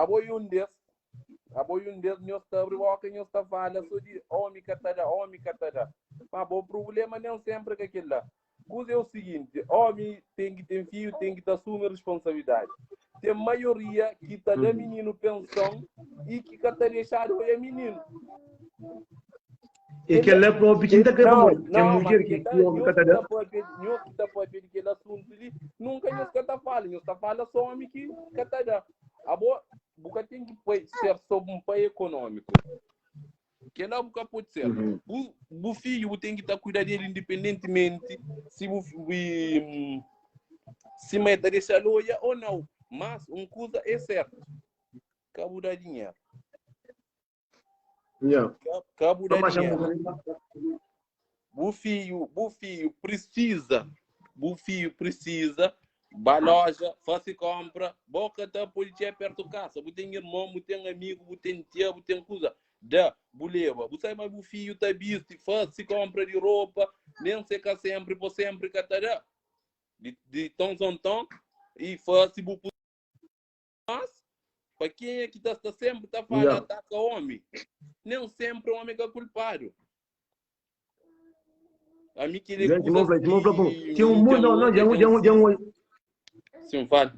boiundes nós está brincando, nós está falando sobre homem catada. Mas o problema não sempre é aquele lá. Coisa é o seguinte, homem tem que ter filho, tem que assumir responsabilidade. Tem maioria que está dando menino pensão e que está deixando é menino. E que ele é próprio que tem mulher que homem catada. Nós que está pode ver aquele assunto ali, nunca nós está falando só homem que catada. Agora, porque tem que ser sobre um pai econômico. Que não nunca pode ser. O filho tem que estar cuidando dele independentemente se meta deixar loja ou não. Mas uma coisa é certa. Cabo da dinheiro. Cabo da dinheiro. O filho precisa ba loja, faça compra, boca da polícia perto de casa. Você tem irmão, você tem amigo, você tem tia, você tem coisa. da buleva. Você mais o filho tá visto, faz se compra de roupa, nem seca sempre, por sempre catará. De tão em tão, e faz se bu mas, para quem é que está sempre tá falando, ataca o homem. Nem sempre o homem é culpado. A mim que ele tem um mundo, não, sim, fala.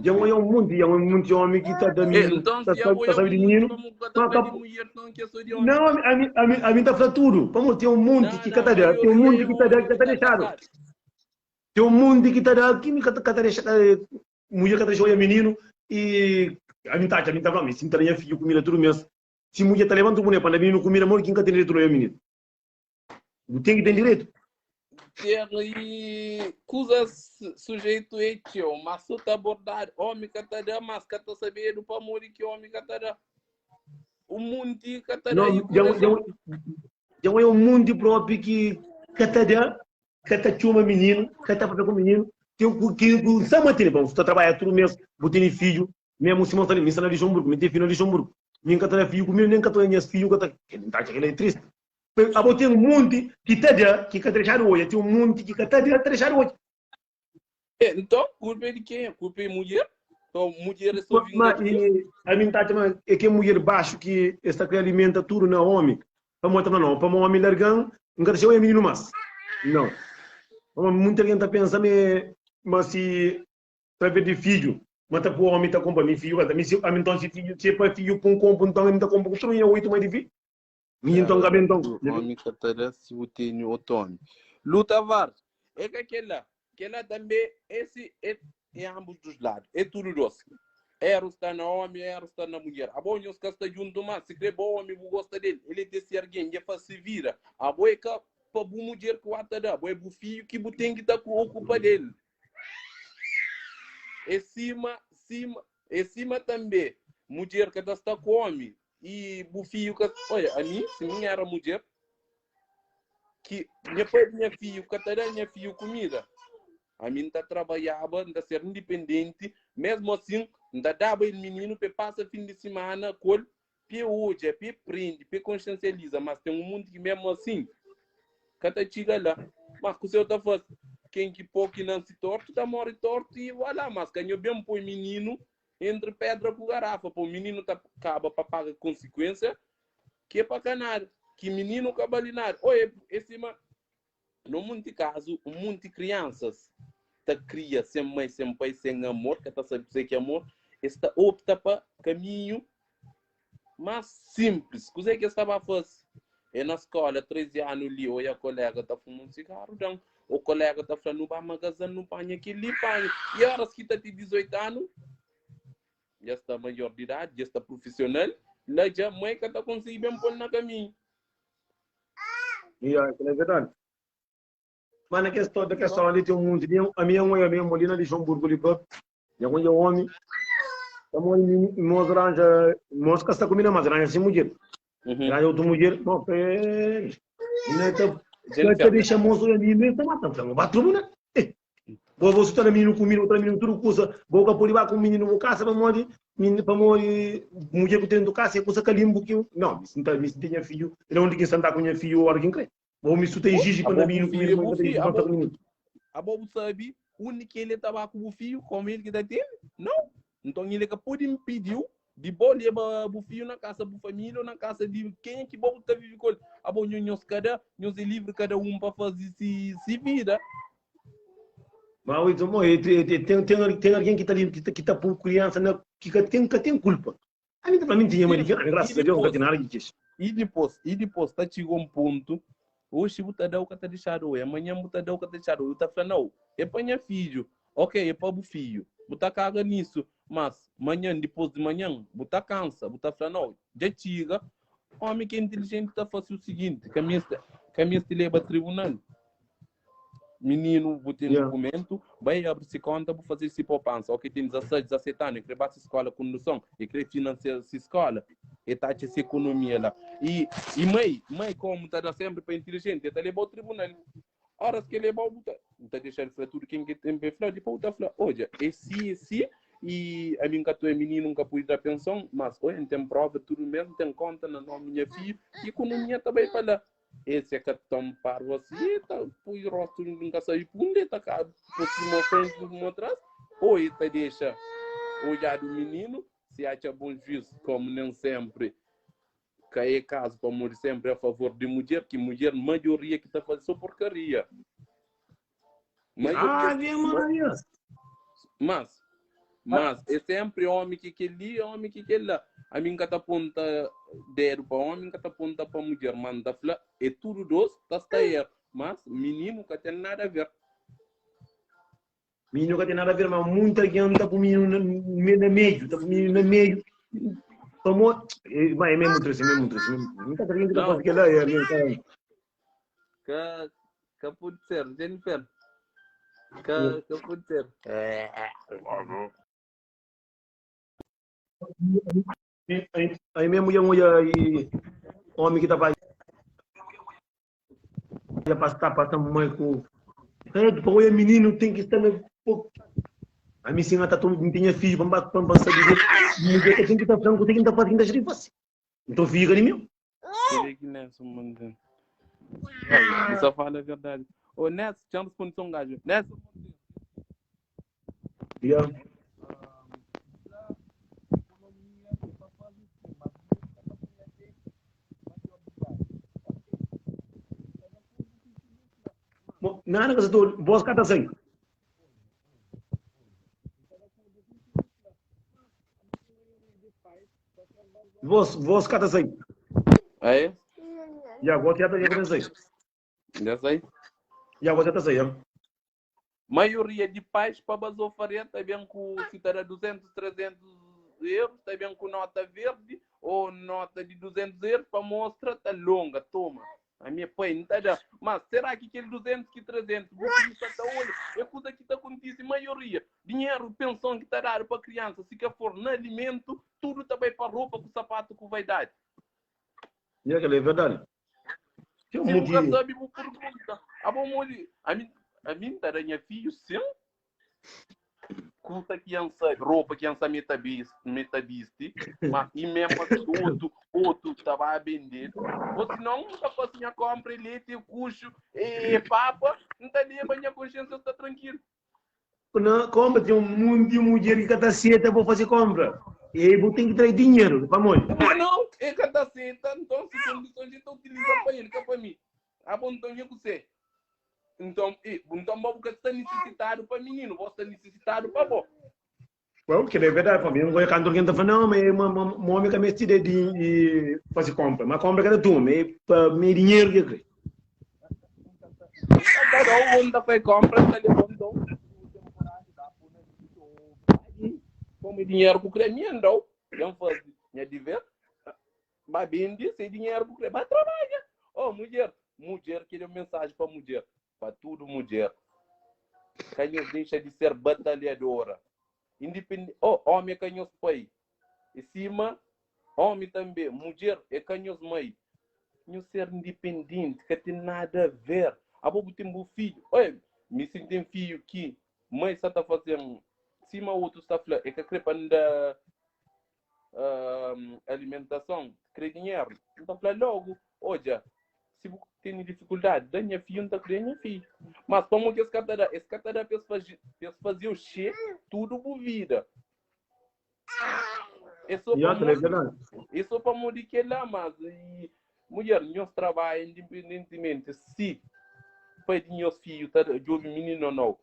Já é um mundo de homem que está dando menino, então, está se eu sabendo de menino. Não, a mim está falando tudo. Vamos ter um mundo que está tem um mundo que está deixado. Tem um mundo que está aqui, que está deixado, mulher que está deixando menino e a mim está falando, se não tem filho comida tudo mesmo. Se mulher está levando mulher para menino comida, amor, quem tem direito não é menino. Tem que ter direito. E coisas sujeito é tio, mas tu tá abordado, homem que tá da mas que tá sabendo para morrer que homem que tá da o mundo que tá da já é um mundo próprio que está chuma menino, que está para com menino, que sabe manter, bom, está trabalhando tudo mesmo, botando filho, mesmo se montar em na Luxemburgo, me tem filho na Luxemburgo, nem que está filho comigo, nem que está em filho, que está é triste. Tem um mundo que está que quer deixar hoje, tem um mundo que está deixar hoje. Então, culpa de quem? Culpa de mulher? Então, mulher é só mas a mim tá chamando é que mulher baixo que está que alimenta tudo na homem. Para mostrar não, para um homem largão, não quer ser menino mais. Não. Muita gente está pensando mas se para ver de filho, mas tá para o homem tá comprando filho, a mim então se filho, se para filho com compra então ele tá comprando tudo em 8 mais de filho. Então, então. Homem que tá se o tem outro homem. Luta var. É que aquela também esse é ambos dos lados. É tudo doce. Eros está na homem, Eros está na mulher. A boa nos casta junto mas se crê bom homem gosta dele. Ele desse alguém já faz se vira. A boa é que para boa mulher que o ata dá, boa é o filho que tem que estar com ocupa dele. É cima também. Mulher que está com homem. E o filho que... Olha, a mim, se minha era mulher, que depois minha filho, que até minha filho comida. A mim está trabalhava, está ser independente, mesmo assim, ainda dava o menino para passar fim de semana com ele, hoje, para prende, para consciencializa, mas tem um mundo que mesmo assim, cada chega lá, mas que o seu está fazendo, quem que pouco não se torto, está morre torto e vai lá, mas ganhou bem para o menino, entre pedra com garrafa, para o menino tá, acaba para pagar consequência, que é para canar, que menino acaba ali nada. Olha, esse no mundo de caso, um monte de crianças tá cria sem mãe, sem pai, sem amor, que tá sabendo que é amor, está opta para caminho mais simples. O que estava a fazer? É na escola, 13 anos ali, ou a colega tá fumando cigarro, então, o colega tá falando, vai magazine, não panha aqui, ali panha. E a hora que tá de 18 anos, já está maior de idade, já está profissional, lá já a mãe que tá conseguindo pôr na caminho. É verdade. Mas na questão ali tem um mundo, a minha mulher na Luxemburgo, ali, já quando é homem, nós arranja, nós que está comendo mais, arranja sem mulher. Arranja outra mulher, não, não deixa moço ali, não está matando, não vai tudo, né? Você está menino comigo, outra menino tudo coisa, boca por lá com menino no casa, para morrer, mulher que tem no casa, é coisa calimbo que não, se tem filho, ele não tem que sentar com meu filho, alguém crê. Vou me suter gigi quando a menino comigo, a Bobo sabe, o único que ele estava com o filho, como ele que está tendo, não. Então ele que pode me pedir de bom levar o filho na casa da família ou na casa de quem é que Bobo está vivendo com ele. A Bobo nós é livre cada um para fazer se vida. Mas tem alguém que está ali, que está por criança, que tem culpa. A mim também tinha americana, graças a Deus, não tem nada disso. E depois, está chegou um ponto, hoje você dá o que está deixado, amanhã você dá o que está deixado, eu está falando, não, é para minha filho, ok, é para o filho, você caga nisso, mas amanhã, depois de manhã, você cansa, você falando, não, já chega, homem que é inteligente está fazendo o seguinte, caminha se leva a tribunal. Menino, vou ter documento, vai abrir-se conta, vou fazer esse poupança. Ok, tem 16, 17 anos, quer bater escola com noção, e quer financiar essa escola, e tá essa economia lá. E mãe, como está sempre para inteligente, está levando ao tribunal. Horas que leva ao está deixando tudo quem tem para falar, depois está falando, olha, esse, e a mim que tu é menino nunca pude dar pensão, mas hoje tem prova, tudo mesmo, tem conta na nome minha filha, e economia também para lá. Esse é que tão para você, tá, põe o rosto nunca sair, punde, tá cá, por cima, frente, por atrás, ou ele te deixa olhar o menino, se acha bom juízo, como nem sempre, que é caso, como sempre, a favor de mulher, que mulher, maioria que está fazendo só porcaria. Maria. Mas é sempre homem que ali, homem que lá. A mim que tá aponta dedo para homem, que tá aponta para mulher, manda fala, é tudo dois, tá aí. Mas menino que tem nada a ver. Menino que tem nada a ver, mas muita gente está com o menino no meio, está com o menino no meio. Tomou. Mas é mesmo triste, é mesmo triste. Muita gente que está fazendo aquilo aí, Que pode ser, Jennifer. Que pode ser. Aí mesmo ia mulher e homem que está fazendo. Já passando mãe com. Para o menino tem que estar um pouco. A minha senhora está não tinha filho, para passar de ver. Mulher que tem que estar franco, tem que estar fazendo as ripas. Então fica ali mesmo. Só fala a verdade. Ô, Neto, tinha respondido um gajo. Neto. Yeah. Nada que você boas cartas aí. Vos cartas aí. Aí? Já agora já está aí. Já sei. Já agora já está aí. Maioria de pais para basou fareta, bem com se terá 200, 300 euros, está bem com nota verde ou nota de 200 euros para mostrar, está longa, toma. A minha pai não está dando. Mas será que aquele 200 que 300, você está olha, é coisa que está acontecendo, maioria. Dinheiro, pensão que está dado para criança, se que for no alimento, tudo também para roupa, com sapato, com vaidade. E aquilo é verdade. Se nunca sabe, vou perguntar. A mim está minha filho, sim. Conta criança, roupa criança metabiste, mas e mesmo outro estava a vender. Ou se não, nunca fosse minha compra, leite, cucho, e papa, não está ali, a minha consciência está tranquila. Na compra tem um monte de mulher que está certa para fazer compra. E você tem que trazer dinheiro, vamos. Não, é que está certa, então se condições de utilizar para ele, que é para mim. A bom então eu sei. Então, você está necessitado para menino, você está necessitado para bom. Bom, que é verdade, para mim, não vou cantar alguém está falando, não, mas um homem que me decide de fazer compra. Mas compra cada tu, mas para meu dinheiro que eu creio. Cada um foi compra, está levando como dinheiro para o creme, não. Não faz, não é de ver. Mas bem disse, dinheiro para o creme, mas trabalha. Oh, mulher, queria mensagem para mulher. Para tudo mulher. Canhos deixa de ser batalhadora. Independente. Oh, homem é canhos pai. E cima, homem também. Mulher é canhos mãe. Não ser independente, que tem nada a ver. A bobo tem um filho. Oi, me sinto filho que mãe está fazendo. Cima outro está falando. É que crepando da alimentação. Quer dinheiro. Então fala logo. Olha. Se você tem dificuldade, dá minha filha, não está querendo minha filha. Mas como que esse cara fez fazer o che, tudo por vida. É só para morrer que lá, mas mulher, nós trabalhamos independentemente. Se pai de meus filhos, de um menino ou não,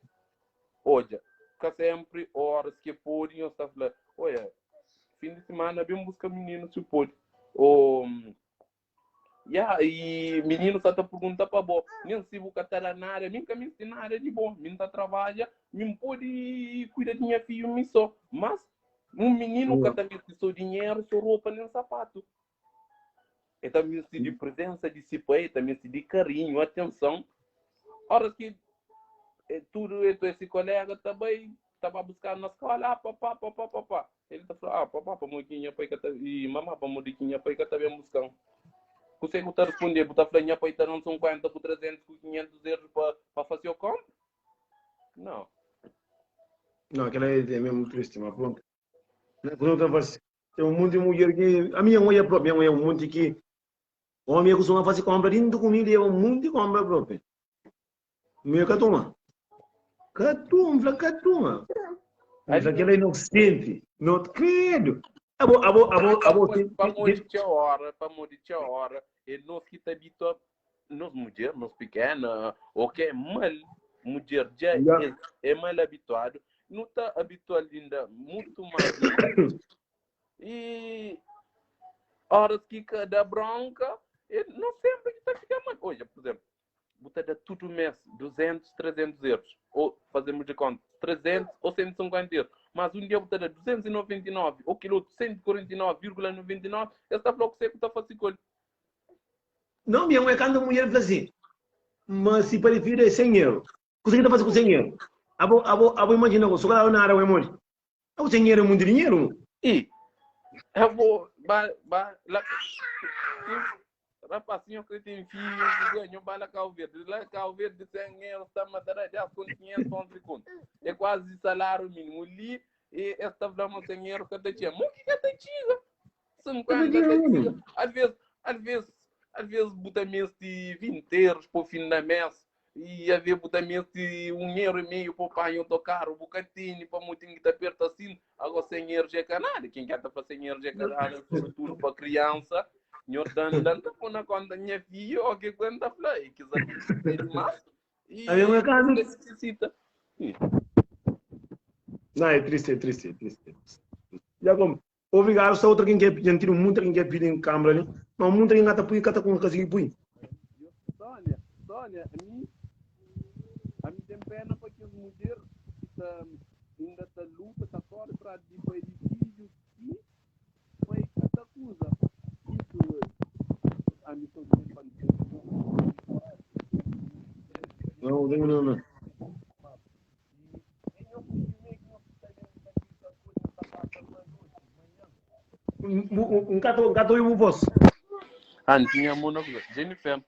olha, fica sempre horas que podem, nós está falando, olha, fim de semana, vem buscar menino se pode. Ou e menino está perguntando para bom, nem se vou catar na área, nem que me ensina na área de bom, me está trabalha, me pode cuidar de minha filha, me só, mas um menino que também tem seu dinheiro, sua roupa, nem sapato. E também se de presença de si pai, também se de carinho, atenção. Hora que tudo esse colega também estava buscando na escola, papá. Ele está falando, papá, para moquinha, pai, e mamãe, para moquinha, pai, que está bem buscando. Você está respondendo, está falando, pai, está não são 40 por 300, por 500 euros para fazer o compra? Não. Não, aquela é mesmo triste, mas pronto. Tem um monte de mulher que. A minha mulher própria, minha mulher é um monte que. O homem costuma fazer compra dentro do comida e é um monte de compra própria. Minha catuma. Catuma. Mas aquela é inocente. Não credo. Para morrer tia hora, e nós que estamos habituados, nós mulheres, nós pequenas, o que é mal, mulher já é mal habituado, não está habituado ainda muito mais. E horas que cada bronca, não sempre que está ficando mal. Olha, por exemplo, botar tudo mês 200, 300 euros, ou fazemos de conta 300 ou 150 euros, mas um dia botar 299, ou quilo 149,99, esta bloco seco está fácil. Não, minha mulher, quando a mulher fala assim, mas se prefere 100 euros, o que você fazer com 100 euros? Imagina, se eu na área, eu morro. O 100 euros é muito dinheiro. E eu vou, rapazinho que tem filhos, ganham bala Cabo Verde. Lá Cabo Verde, 100 euros, está matando já com 511 contos. É quase salário mínimo. Ali, e esta flama 100 euros cada dia. Mas o que é cada dia? 50 cada dia. Às vezes, botamento de 20 euros para o fim da mês. E havia botamento de 1,5 € para o pai autocarro, um bocadinho, para muito que está perto assim. Agora 100 euros é canada. Quem quer para 100 euros é canada, sobretudo para criança. Senhor dando por na conta minha filha, o que conta flai, que zabi mais e necessita. Não, é triste. Já como, obrigado, só outra quem quer pedir, muito quem quer pedir em câmara, né? Mas muito quem gata com casinha põe. Sônia, a mim tem pena porque as mulheres ainda está luta, está fora para depois de filhos e foi cada coisa. Não. Um gato e um vosso. Tinha monogramma. Jennifer.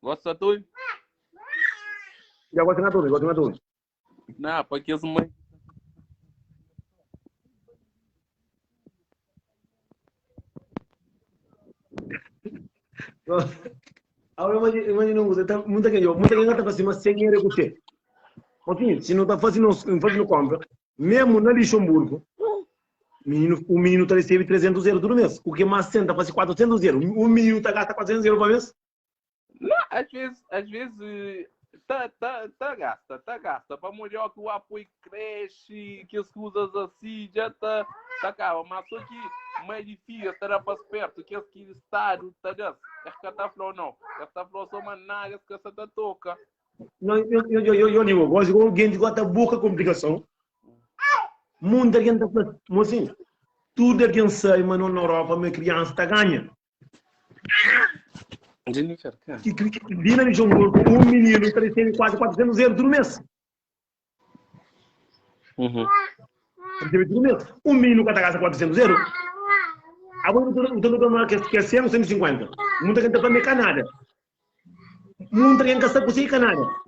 Gosta tu? Já gosto de tudo. Não, porque as mães. Agora imagina você tá muita gente está para cima sem dinheiro com você. Assim, se não está fazendo compra, mesmo na Luxemburgo, o menino está recebendo 300 euros todo mês. O que mais senta faz 400 euros. O menino está gasta 400 euros por mês. Não, às vezes tá gasta. Para mulher que o apoio cresce, que as coisas assim já tá calma. Mas só que mais difícil estar para perto, que aquele estado tá dando. É que está falando não. Está falando só manalhas que essa tá toca. Não, eu digo, gosto de alguém que gosta boca complicação. Muita gente está falando, assim, tudo é quem sai, mas na Europa, minha criança está ganha. Jennifer, cara. Que vira de Luxemburgo, um menino está recebendo quase 400 euros todo mês. Um menino que está gastando 400 euros. Agora eu estou que é 100 ou 150. Muita gente está falando Canadá. Muita gente está com Canadá.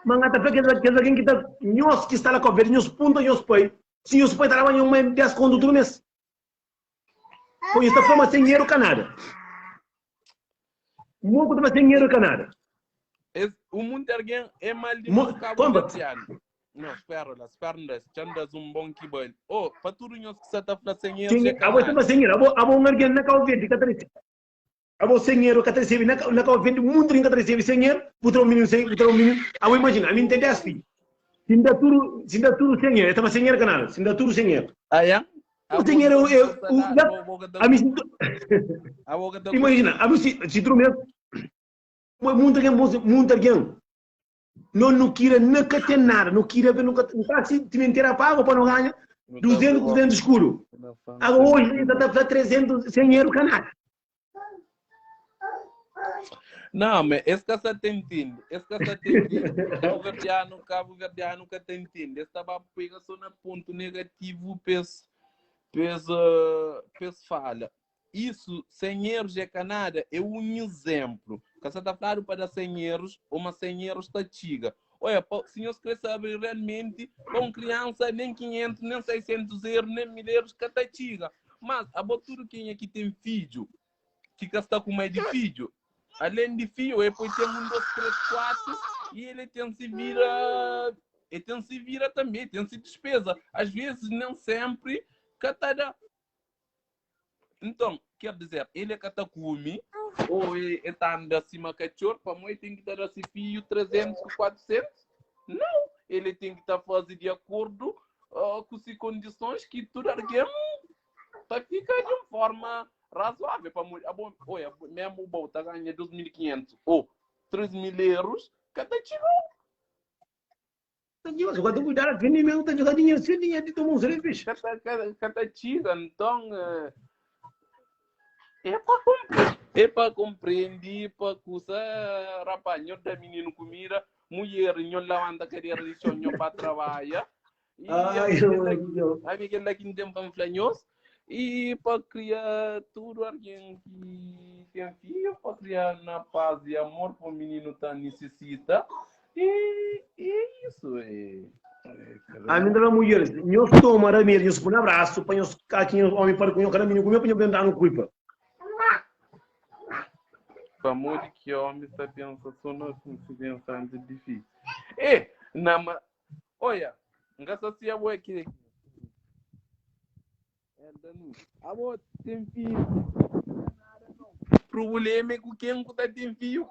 Mas até porque alguém que está nós que está lá com a ver, nós ponta, nós pai. Se nós pai trabalham mais 10 conto todo mês. Pois está forma 100 euros Canadá. Muito mais 100 euros Canadá. O mundo é mal de cabo verdeano. Não, espera, já andas um bom que bom. Oh, para tudo nós que está para 100 euros é Canadá. Abo 100 euros, abo alguém na cabo verde que está recebendo. Abo 100 euros que está recebendo na cabo verde, muito que está recebendo 100 euros, putra um menino, abo imagina, a mim tem 10 filhos. Se dá tudo 100 euros, estava 100 euros Canadá, se dá tudo 100 euros. Ah, é? O dinheiro imagina, se tu mesmo, muita gente não queira nunca ter nada, não queira ver nunca, se te mentir a pago para não ganhar 200 escuro. Agora hoje está a 300, 100 euros Canadá. Não, mas esse que você tem entende. Cabo Verdeano que tem entende. Esse estava a pegar só no ponto negativo, peso falha. Isso, 100 euros é Canadá, é um exemplo. Que você está falando para 100 euros, uma 100 euros está chiga. olha, o senhor quer saber realmente, com criança, nem 500, nem 600 euros, nem 1000 euros, que tá chiga. Mas, a tudo quem aqui tem filho, que está com mais de filho, além de filho, depois tem 1, 2, 3, 4, e ele tem se vira, também, tem se despesa. Às vezes, nem sempre, cada. Então, quer dizer, ele é catacume, ou ele está andando acima cachorro, para mim tem que dar esse filho 300, 400? Não, ele tem que estar fazendo de acordo com as condições que tudo alguém fica de uma forma razoável. Para mim, olha, mesmo o bom está ganhando 2.500 ou 3.000 euros, cada chegou. Mas quando eu cuidar, que nem mesmo tá jogando dinheiro, sem dinheiro de tomar um serviço. Cada chega, então. É para compreender, para que rapanho da menino comida, mulher não levanta a cadeira de sonho para trabalhar. E a Miguel aqui não tem panflanhos. E para criar tudo alguém que tem filho, para criar na paz e amor para o menino que necessita. E isso é. A minha da mulher, eu estou maravilhoso, eu estou um abraço, para os aqui homem para o cara menino comer, para eu tentar no cuipa. Para amor de que homem está pensando só nós pensando difícil. Olha, gasta se a boa aqui. Amor, tem filho. O problema é que quem está tem filho.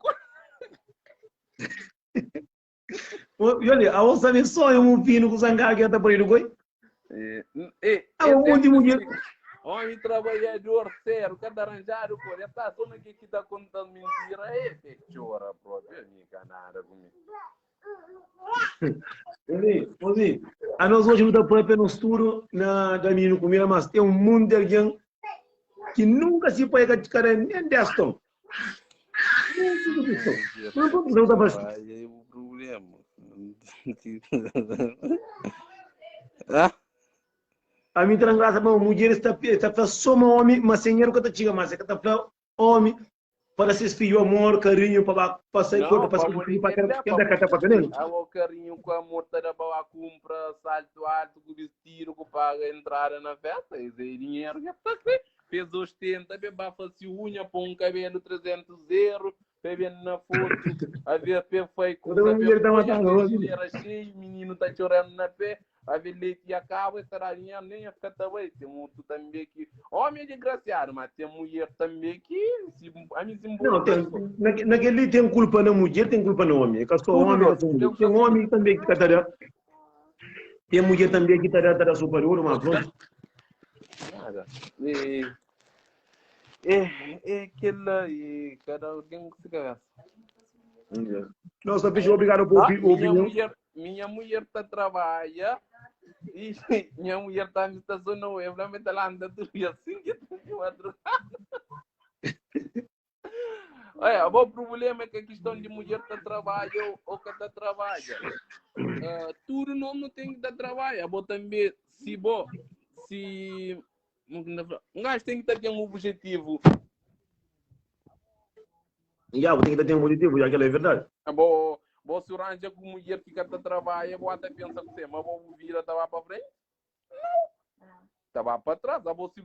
Olha, a outra vez só um filho com sangue que está por aí no goi. O último dia. Homem trabalhador sério, cada arranjado por essa zona que está contando mentira, fechora, próprio, amiga, nada comigo. A nós hoje não está próprio no estudo da menina comida, mas tem um mundo de alguém que nunca se pode caticar nem deston. Não está fácil. Aí é o problema. A mim tem graça, mas a mulher está só um homem, mas senhor que está chegando, mas está homem para ser filho, amor, carinho, para sair fora, para ser filho, para ele. O carinho com amor, para comprar salto alto, com vestido, com paga entrada na festa, esse é dinheiro que está aqui. Fez os 80, bafa-se unha, põe um cabelo 300 euros, bebendo na foto, a ver perfeito, era cheio, o menino está chorando na pé. A ver leite e acaba, essa linha nem a ficar também. Tem outro também que. Homem é desgraçado, mas tem mulher também que. A mim se não, naquele tem culpa na mulher, tem culpa no homem. É só homem, tem homem também que está. Tem mulher também que está superior, mas pronto. Nada. Aquela. Cada alguém que se caga. Nossa, bicho, obrigado por opinião. Minha mulher está trabalha e minha mulher está na estação não é, ela está lá andando assim que está de madrugada. Olha, o problema é que a questão de mulher que trabalha ou que está trabalha. Tudo não tem que dar trabalho. Vou também, se um gajo tem que ter um objetivo. Tem que ter um objetivo, já que é verdade. Você arranja com mulher que está trabalhando, você pensa que você, mas vou vir estava para frente? Não. Estava para trás. Você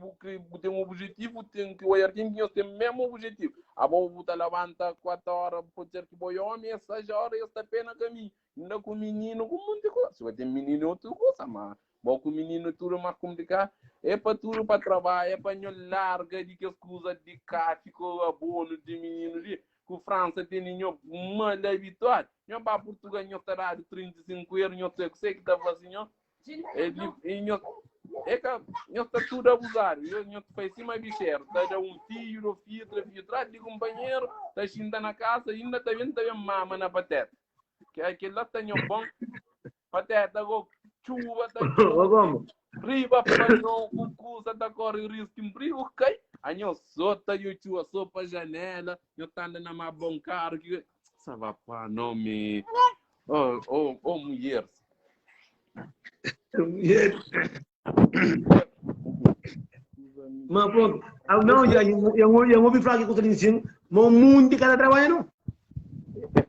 tem um objetivo, tem que olhar quem tem o mesmo objetivo. Você levanta 4 horas, pode ser que vou homem, essas horas, essa pena caminho. Ainda com menino, com muita coisa. Se você tem menino, outra coisa, mas com menino tudo mais complicado. É para tudo para trabalho, é para não larga de que as coisas de cá, ficou abono de menino de. Que França tem nenhum mal habituado. Não para Portugal, não terá de 35 euros, não sei o que está fazendo. Não está tudo abusado. Não faz cima de bicheiro. Está um filho, traz de companheiro, está xinda na casa, ainda está vendo mama na pateta. Que aquele lá tem um bom pateta, chuva, está riba, panão, cucuza, está correndo risco de emprego, ok? Aí eu solta e eu sou para a janela, eu estou andando na minha bom carro, que sabe para nome, mulher. Mas pronto, não, eu ouvi falar que você ensina, mas o mundo de cada trabalho não.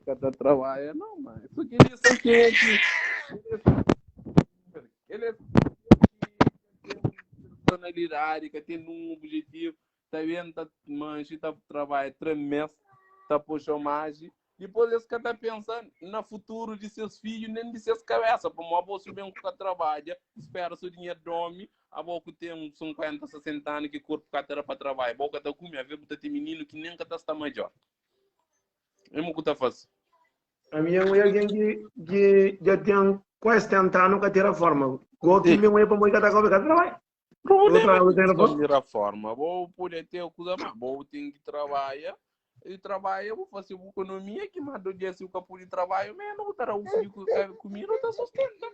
Cada trabalho não, mas isso eles são quentes. Eles têm personalidade, que tem um objetivo, tá vendo, tá manche, tá trabalho tremendo, tá por chômage. Depois eles estão pensando no futuro de seus filhos, nem de suas cabeças. Como a avó subir que trabalha, espera seu dinheiro dorme, a avó que tem uns 50, 60 anos que corpo que para trabalhar, a avó que está comendo, a ver que tem menino que nem que está maior. É o que está fazendo. A minha mulher que já tem quase 70 anos que tira forma. Qualquer minha mulher para mulher que está com trabalho. Outra forma, vou poder ter coisa mais, vou ter que trabalhar. E trabalho, vou fazer uma economia que mais do dia se o campo de trabalho, mas não terá o filho que comigo, não está sustenta.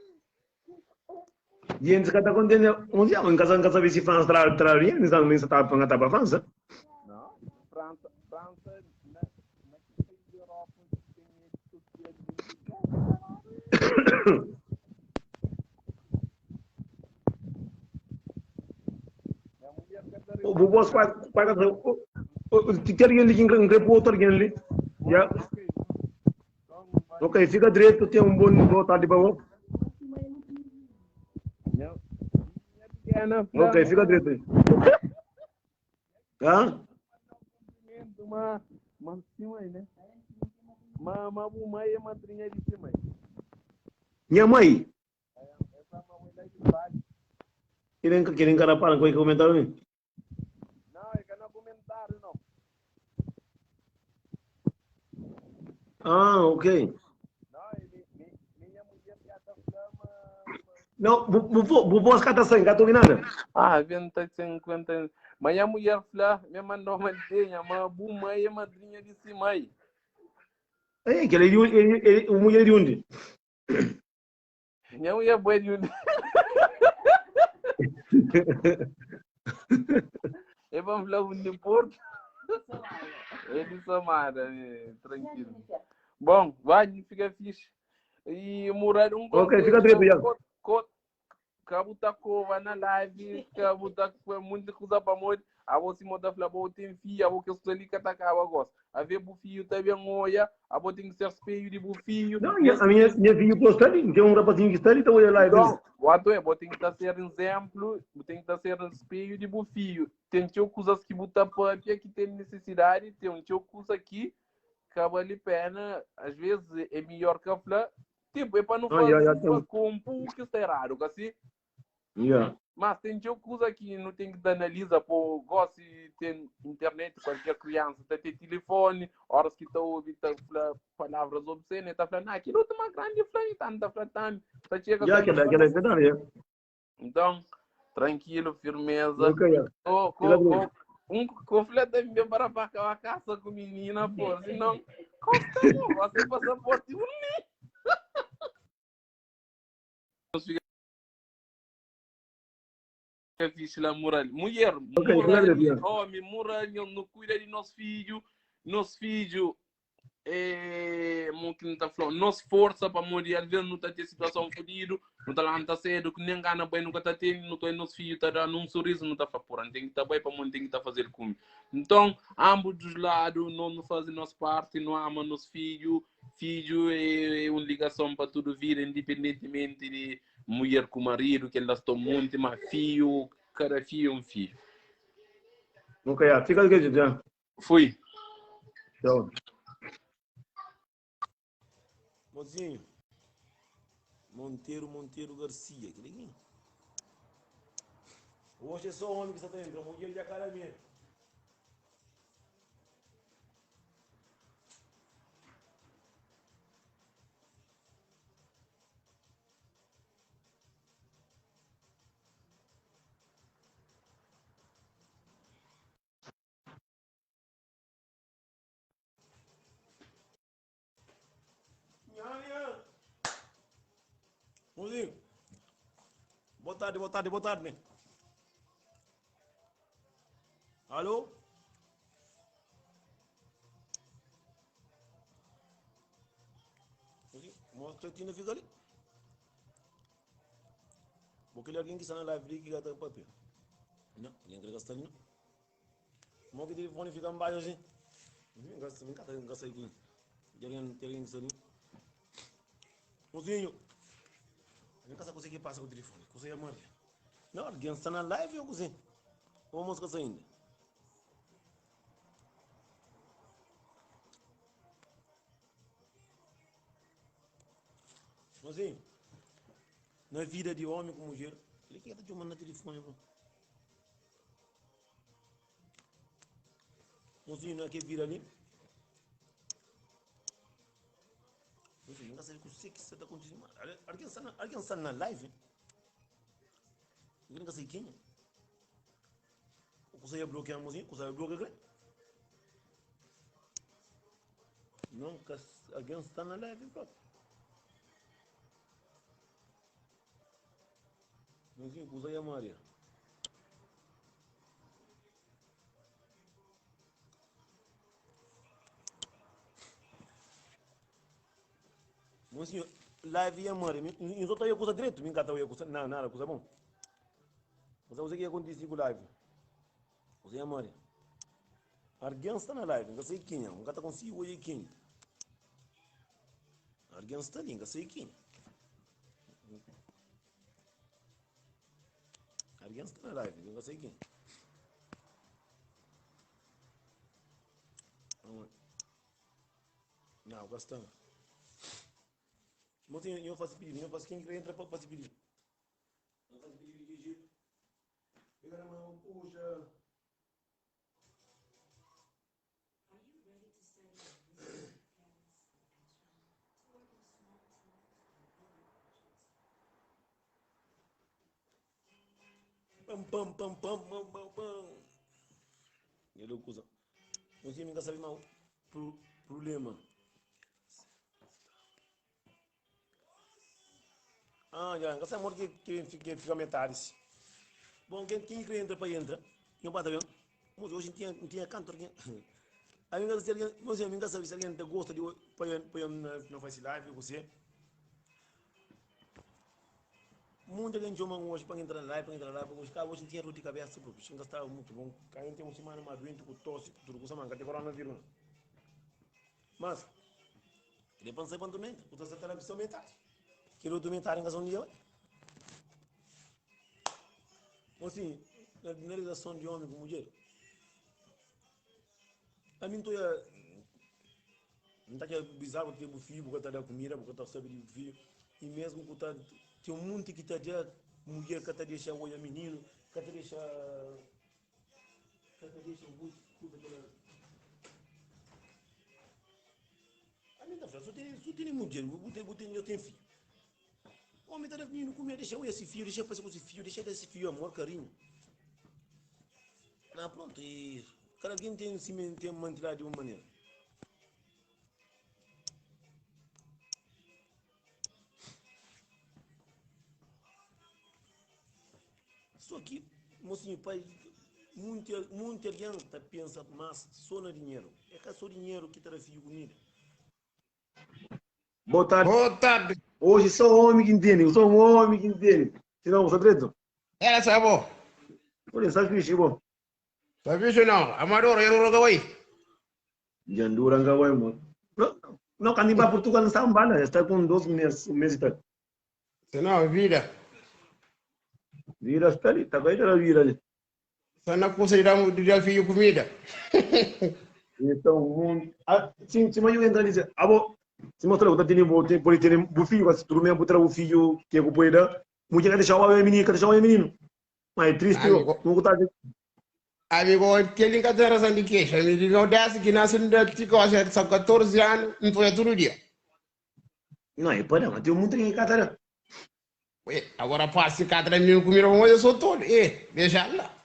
E antes que está contente, um dia, em casa ver se faz trabalho, nem sabe se está para França. Não, França, na Europa, Vou pagar ter alguém ali que repouta alguém ali. Já. Ok, fica direito, tem boa tarde para você. Ok, fica direito aí. Hã? Mas sim, né? Mas mãe é madrinha de cima. Minha mãe? Essa mãe lá de baixo. Querem cara para com o comentário? Não, é que não comentário, não. Ah, ok. Minha mulher já está falando. Não, vou as cartas sem gato nada. Ah, 20, 50. Mas a mulher fala, me mandou uma mantenha, mas a mãe é madrinha de cima aí. É, que ele mulher de onde? Minha mulher é boa de onde? É vamos falar um de Porto. É de Samara, tranquilo. Bom, vai, fica fixe. E morar um Ok, fica direito já. Cabo tá vai na live, cabo tá com muita coisa para morrer. A você moda falar, vou ter filho, a vou que eu estou ali que tá acaba gosto. A ver bufio também olha, a vou ter que ser espelho de bufio. Não, a minha filha postou ali, tem um rapazinho que está ali, então eu lá. Então, o ato é, vou ter que ser exemplo, vou ter que ser espelho de bufio. Tem coisas que botar para que tem necessidade, tem coisa aqui, acaba ali pena, às vezes é melhor que a flor. Tipo, é para não fazer com um pouco que é raro, assim. Yeah. Mas tem coisa que não tem que analisar, por gosto de ter internet, qualquer criança tem telefone, horas que está ouvindo palavras obscenas, está falando, aquilo é uma grande floresta, está falando, está chegando. Já, aquela é verdade. Então, tranquilo, firmeza. Ok, Um conflito é para pagar a casa com menina, pô, senão, como você passa por ti, fixe lá, moral. Mulher, homem, moral, não cuida de nosso filho muito não tá falando, não se força para morrer, às vezes não está ter situação fodida, não está lá, não está cedo, que nem gana bem, nunca está tendo, não está nosso filho, está dando um sorriso, não está fazendo, tem que estar bem para morrer, tem que estar fazendo como. Então, ambos dos lados, não fazem nossa parte, não ama nosso filho é uma ligação para tudo vir, independentemente de mulher com marido, que elas estão muito, mas filho, cada filho é um filho. Ok, fica aqui, já. Fui. Tchau. Mozinho. Monteiro Garcia. Que legal. Hoje é só homem que está dentro. A mulher já cara minha. Mozinho. Boa tarde, né? Alô? Mostra que não fica ali. Porque alguém que está na live que gasta papel. Não, ninguém quer gastar ali, não. Como que o telefone fica embaixo assim? Não gasta aqui. Tem alguém que está ali. Mozinho. Eu não sei o que passa com o telefone. Você é Maria. Não, alguém está na live ou cozinho? Vamos música ainda. Mozinho. Na vida de homem com mulher. Ele quer te mandar telefone, bro. Mozinho, não é que vira ali? Mozinho, não sei o que você está acontecendo. Alguém está na live? Não sei quem. Você ia bloquear a mozinho? Você ia bloquear? Não, alguém está na live, bro. Mozinho, você ia Maria. Mozinho, live é Maria. Eu só estou a coisa direito. Me encanta a coisa. Não, nada, coisa bom. Você usa que acontece com live. Você é Maria. Alguém está na live, não sei quem é. Nunca está consigo hoje quem. Alguém está ali, não sei quem. Alguém está na live, não sei quem. Não, gostando. Mas eu faço pedido, eu faço quem quer entrar para fazer pedido. Eu faço pedido de jeito. Pegar a mão, puxa. Pam, pam, pam, pam, pam, pam, pam. Ele é o coisa. Você nunca sabe mal problema. Já, nunca sabe mal que fica metade. Bom, quem quer entrar para entrar? Eu bato bem. Mas hoje não tinha cantor aqui. Aí nunca sabe se alguém gosta de põe na facilidade, você. Muita gente chama hoje para entrar lá, porque hoje não tinha dor de cabeça, porque o estava muito bom. A gente tem uma semana mais doente com tosse, tudo com semana, que tem coronavírus. Mas, ele pensa para doente, porque você está na pessoa metade. Quero documentar em casa um dia. Assim, na relação de homem com mulher, a mim não está que é bizarro ter um filho, porque está da comida, porque está sabendo do filho, e mesmo que está tem um monte que está de mulher que está deixa o menino, que está deixa o bucho, a mim está só tem mulher, eu tenho filho. O homem está menino comer, deixa esse filho, deixa fazer com esse filho, deixa esse filho amor, carinho. Ah, pronto, e cada alguém tem que manter de uma maneira. Só que, mocinho, pai, muita gente está pensando mais só no dinheiro. É que é só dinheiro que traz filho comida. Boa tarde. Boa tarde. Hoje sou um homem que entende, eu sou um homem que entende. Se não, você acredita? Era sabo. Olha, sabe que chico? Sabe isso não? Amador, eu não gawai. Jandura gawai, mano. Não, quando ir para Portugal não está bala, está com 2 meses, e tal. Senão, vida. Vira está ali, está aí, está vira ali. Só não conseguirá de dar filho comida. Então, sim, mas eu entro ali e dizer, se mostrar que tem pode ter um filho, mas tu mesmo botar o filho que é o poeda, mulher que deixar o menino, que deixar o menino. Mas é triste, eu não gostar de. Amigo, aquele que tem razão de queixa, me diz, não desce que nasce no Tico, são 14 anos, não foi todo dia. Não, é para mas tem muito que catar. Agora passa 4 mil comida, eu sou todo. Deixa lá.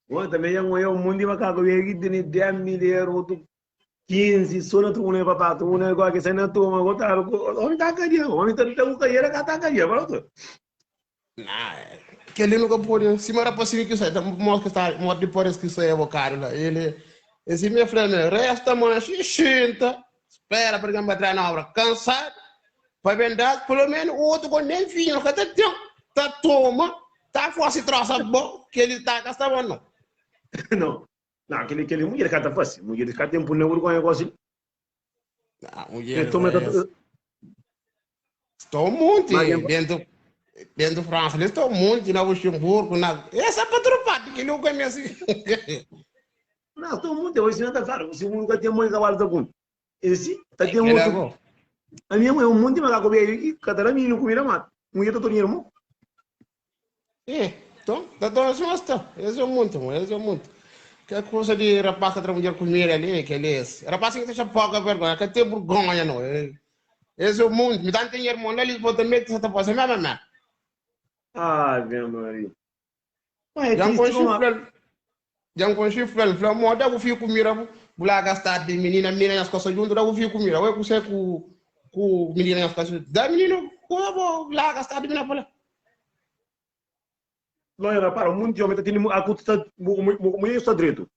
Bom, também é um mundo de macaco, eu aqui tenho 10 mil euros, 15, só não estou nem para tu, não é igual que você não toma, botar o homem está carinha, o homem está com carreira, está carinha, pronto. Não, que ele nunca pode, se mora para cima que isso, morre depois que isso é evocado lá. Ele, esse meu filho, resta, mas xinta, espera para que vai na obra, cansado, para vender, pelo menos o outro com nem vinho, que está toma, está fácil troça bom, que ele está gastando não. Não, aquele mulher que está fácil, mulher que tem um negócio com negócio. Mulher, Estou muito, Mas- dentro da França, eles estão muito na Luxemburgo, essa é para trocar, que não conhece. Não, todo mundo hoje não tá claro. Se nunca tem muito cavalo da bunda. Esse tá tem Aquele muito. A minha mãe é um monte de macaco bem e cada mim não comida mais. Mulher tá todo irmão. Então, eles são muito. Que coisa de rapaz que trabalha com mulher ali, que eles. Rapaz que deixa pouca vergonha, que tem vergonha, não. Eles são muito. Me dá dinheiro, mano, eles botam medo que você tá fazendo, mas. Ah, minha Maria. Mas Já é triste, não. com chifre, falou, moda, eu fui comigo, vou gastar de menina as coisas junto, eu fui comigo, eu sei com menina as coisas, da menina, vou lá gastar de menina, falei. Não era para o mundo de homem, tá tendo a custa está mulher está direito.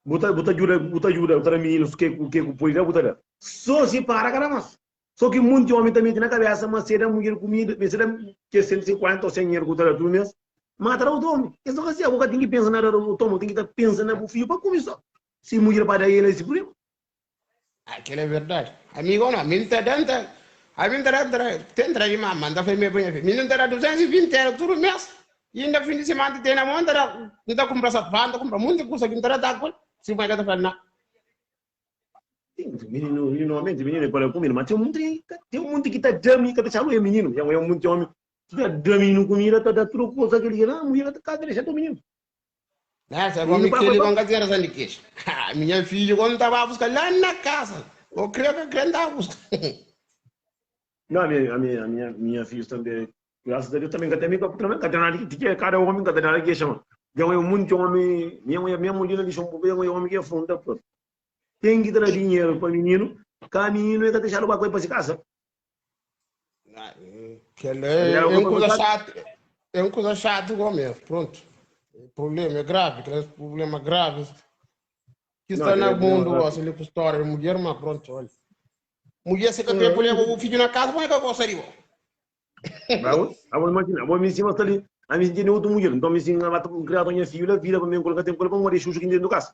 Buta ajuda, o menino que poeira buta. Só se para cara mas. Só que muito de homem também tem na cabeça, mas será mulher comida, mas será que 150 ou 100 euros custa tudo mês. Mata o homem. Isso que a tem que pensar na o tomo, tem que estar pensando no filho para começar. Se mulher para ele esse problema. Aquilo é verdade. Amigo, não, me entende? A mim tenta de mamãe, manda foi meu bem, me entende 220 euros tudo mês. E ainda fim de semana tem na mão, não comprar essa banda, comprar muita coisa que não dá com, se vai dar para nada. Menino, para comer, mas tem um monte que está dami, que está chamando é menino, é um monte de homem. Se está dami no comida, está tudo coisa que ele não, mulher está deixando o menino. Essa é como que ele vai dizer essa liquidez. Minha filha quando estava a buscar lá na casa, eu creio que andava a buscar. Não, a minha filha também, graças a Deus também, até mesmo, cada homem, cada nada que chama. Já é um monte de homem, minha mulher não deixa um homem que é fundo, tem que dar dinheiro para o menino, cada menino é que deixar uma coisa para se casa. É uma coisa chata igual mesmo, pronto. O problema é grave, aqueles problemas graves. Que está no mundo, assim, com história de mulher, mas pronto, olha. Mulher, se quer levar o filho na casa, como é que eu gostaria? Bravo? Imagina, vou me ensinar ali, a minha gente é outra mulher, então me ensina a criar a minha filha, vida para mim, colocar tempo para morrer, chuchu aqui dentro do casa.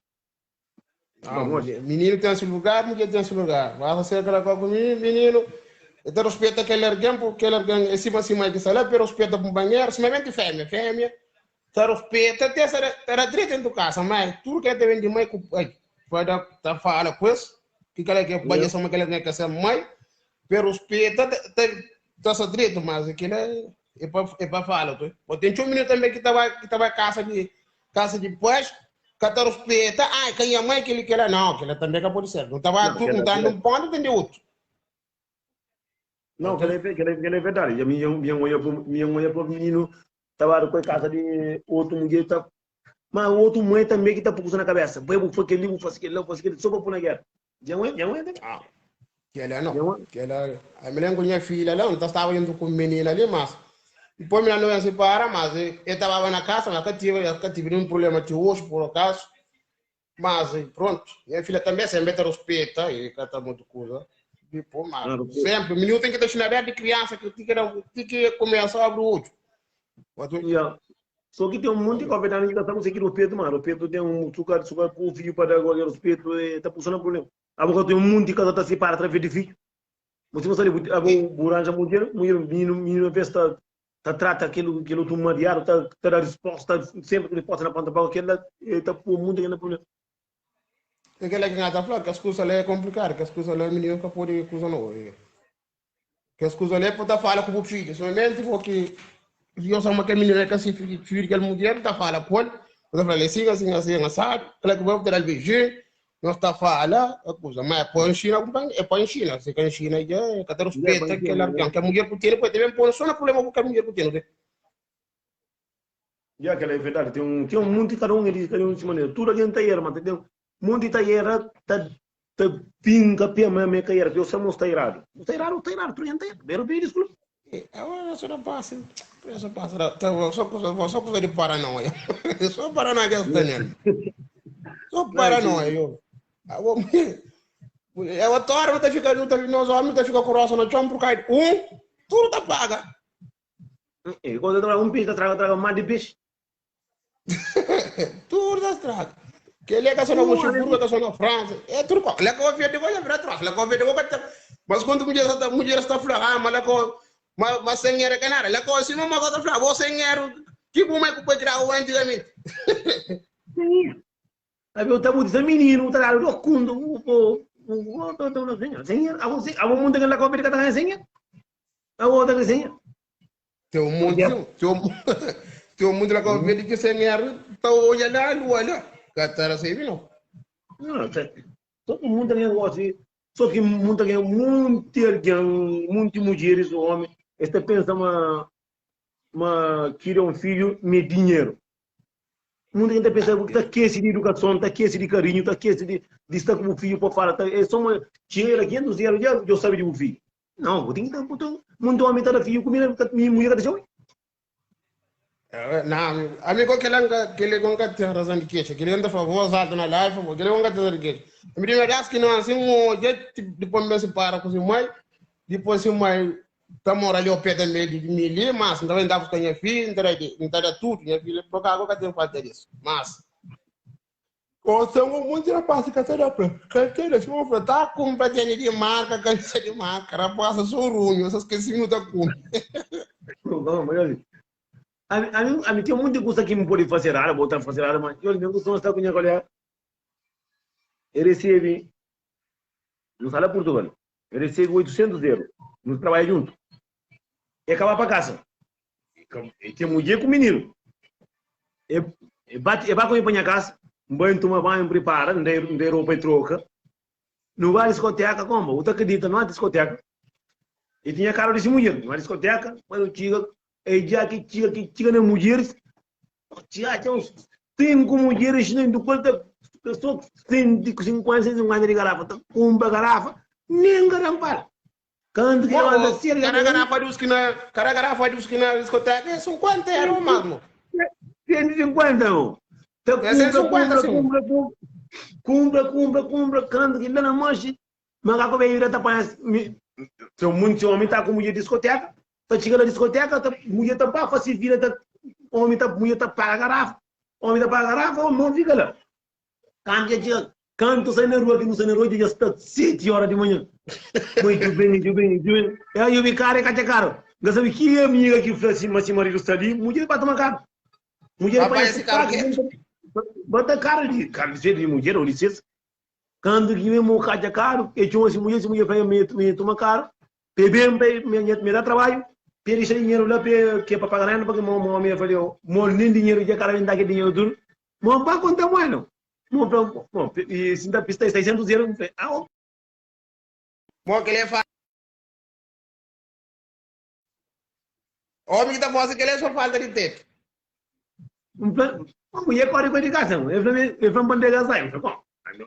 Menino tem esse lugar, mulher tem esse lugar. Vai ser aquela coisa comigo, menino. Então respeita aquele alguém, porque aquele alguém é cima de sala, pero respeita para o banheiro, simplesmente fêmea. Então respeita, até era direito dentro do casa, mas tudo que tem de mãe, vai dar fala, pois, que aquela que vai ser uma que quer ser mãe, pero respeita, tá direito, mas aquilo é para falar, tem um menino também que estava casa de pós, que respeita, quem é mãe que ele quer, não, que ele também acabou de ser, não estava tudo dando um ponto, tem de outro. Não, que é verdade. Minha mãe para o menino estava com a casa de outro mulher, mas o outro mãe também que está pouco na cabeça. Vou fazer aquele, só para pôr na guerra. Minha mãe também. Que ela não. A minha minha filha, ela não estava indo com o menino ali, mas depois minha não ia se parar, mas eu estava na casa, mas tive um problema de hoje, por acaso. Mas pronto, minha filha também sempre respeita e cata muita coisa. Depois, mas sempre, o menino tem que deixar na de criança, que tem que começar a abrir o olho. Só que tem um monte de coisa que está conseguindo o peito, mano. O peito tem um açúcar com o filho para agora, o peito está puxando problema. Agora tem um monte de coisa que está separada através de filho. Você não sabe, a buranja mulher, menino festa, trata aquilo tomadiado, está a resposta, sempre resposta na ponta para aquela, está por muito que não problema. Aquela que está falando que as coisas é complicadas, que as coisas é menino que pode coisa não. Que as coisas é para falar com o filho, somente porque eu sou uma menina que se filho que a mulher está falando com ele, eu falei assim, sabe, ela que vai ter beijo, nós está falando, a coisa, mas põe em China, é põe em China, se quer em China já, que respeita que a mulher pode ter, pode ter, só não problema com a mulher pode ter. Já que é verdade, tem um monte de cada um de maneira, tudo aqui está aí, mas entendeu? Mundo está tá pinga pema me cair, que eu só está errado, tudo gente tá, ver bem desculpa. Isso não passa, só coisa de paranoia, só paranoia que eu tenho, só paranoia. Eu adoro, não tá ficando, nós homens tá ficando com roça no chão por causa tudo tá paga. Quando traga um peixe, traga mais de peixe. Tudo tá estraga. Que ele é que só no Luxemburgo, que só na França. É tudo qual. Ele é que eu vi de coisa para trás. Ele é que eu vi de coisa. Mas quando mulher está falando, mas ele é que mas sem era que nada. Ele é que se não me gosta de falar, você era que bom é que pode tirar o antigamente. Aí eu estava dizendo menino, tá lá do cundo, senhor. A mundo que ela cobre que tá senhor. A outra que senhor. Tem um mundo lá que eu vi que sem era, tá olhando olha. Catara assim, não. Não, todo mundo tem negócio. Só que muita mulheres ou homem está pensando querer um filho me dinheiro. Muita gente pensa que está aquece de educação, está aquece de carinho, está aquece de estar com o filho para falar. É só uma dinheiro aqui, 200 euros, eu sabia de um filho. Não, eu tenho que estar muito homem está filho comigo, minha mulher está jovem. Não, amigo, que ele nunca tem razão de queixa, que ele anda famoso na live, que ele nunca tem razão de queixa. A minha verdade que não assim, depois me separa com o mãe, depois o mãe está morando ali ao pé da minha de mim, mas não ainda com a minha filha, não está tudo, minha filha, porque agora tem falta disso, mas são muito rapazes que carteira, se eu tá com patente de marca, cansa de marca, rapaz, sou ruim, eu só esqueci muito da cor. A mim tem muita coisa que me pode fazer rara, botar fazer rara, mas eu não costumo estar com minha colher. Ele recebe, no sala Portugal, ele recebe 800 euros, nos trabalha junto. E acaba para casa. E tem mulher com menino. E vai com ele para a casa, banho, toma banho, prepara, não tem roupa e troca. Não vai à discoteca, como? Outra acredita, não há discoteca. E tinha cara desse mulher, não há discoteca, mas eu tinha. E já que tinha nas mulheres, tinha uns 5 mulheres do quanto pessoa 150 de garrafa, uma garrafa, nem garrafa. Quando que ela se cada garrafa dos que na discoteca é 50 euros, mano. 150, não. Cumbra, quando que não manche, mas a cobertura tá para tem muito homem tá com mulher discoteca. Tá chegando na discoteca, a mulher tá para se vira, mulher tá para a garrafa, homem tá para a garrafa, o não fica lá. Quando tu sai na rua, que não sai na rua, já está 7 horas de manhã. Muito bem. Aí eu vi cara, caro. Não sabe que é a minha que fez assim, mas marido está ali, mulher para tomar caro. Mulher para esse cara, bota cara de mulher, ou licença. Quando que mesmo caja caro, e tinha essa mulher vai me tomar caro, me dá trabalho. Per esse dinheiro lá que é para pagar ainda porque meu homem falou nem dinheiro já cara vem aquele dinheiro tudo não para contar mais não e se dá pista 600 euros bom que ele faz homem que tá fazendo que ele só falta de tempo uma mulher corre de casa eu vou mandar gasar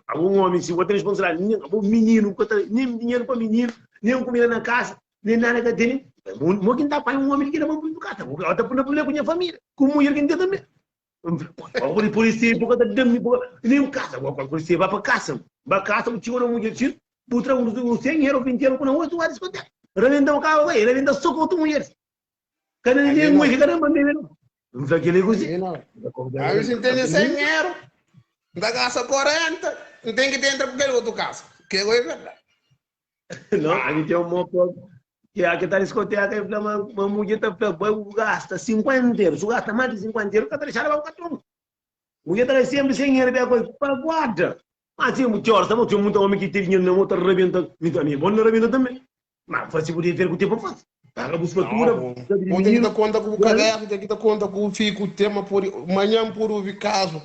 algum homem se outra responsabilidade algum menino nem dinheiro para menino nem comida na casa nem nada que tem mo quem tá pai um homem que não vai para casa eu até por com minha família com mulher que tem também o polícia por causa de nem casa o polícia vai para casa o tio não mulher tio putra um 100 euros 20 euros com o outro vai discoteca revenda o carro vai revenda só com outra mulher cada ninguém mulher cada maneira não sei que nego assim aí você entende 100 euros da casa 40 não tem que ter porque é outro casa que é verdade não a gente tem um modo que aqui está discoteca, uma mulher gasta 50 euros, gasta mais de 50 euros, cada deixar para o cartão. Mulher está sempre sem euros para guarda. Mas tem muito hora, tem muito homem que tem dinheiro na outra rebenta, me bom na rebenta também. Mas faz poder ver o tempo faz. Paga a buscatura. Tem que dar conta com o caderno, tem que dar conta com o fico, o tema por manhã por ouvir caso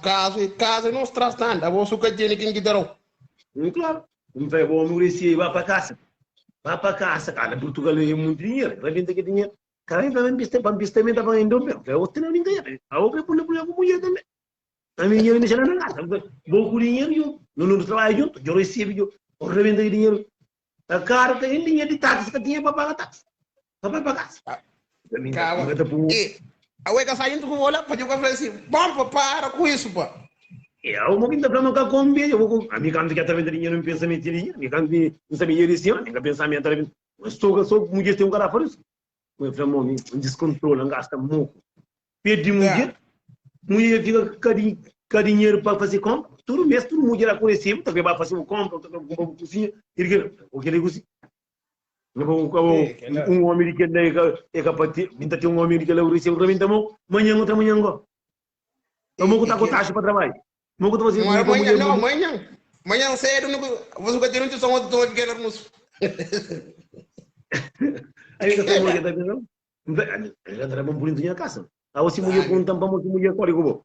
não se traz tanto, a vossa que tem quem que dará. Claro, não vai bom, não vai para casa. Vai para casa, cara, Portugal é muito dinheiro, vai vir daqui dinheiro. Cara, ainda não piste também estava indo bem. Eu tenho ninguém, a outra por mulher também. A minha dinheiro deixa na casa, vou com dinheiro, não trabalho junto, eu recebo, eu revendo dinheiro. A cara tem dinheiro de táxi que tinha para pagar táxi. Para pagar casa. Calma. E a ueca saindo com o olho, para jogar assim, vamos para com isso, pá. Eu vou pintar para nunca comer, a minha canto que até vender dinheiro, não pensa em dinheiro, a minha canto não sabia isso, a minha pensamento era, só mulher tem um cara fora isso. Eu falei, mano, descontrola, não gasta muito. Perde mulher fica com dinheiro para fazer compra, todo mês tudo mulher a conhecer, também vai fazer um compra, também vai comprar cozinha, o que ele gosta. Um homem que é capaz de ter um homem que ele recebe para mim também, manhã outra manhã agora. Eu vou contar com taxa para trabalho. Vou contar você. Amanhã cedo, você vai ter um som de todo que era moço. Aí que mulher da vida, ela trabalha um bonito na casa. A você mulher pergunta para você mulher qual é o bom.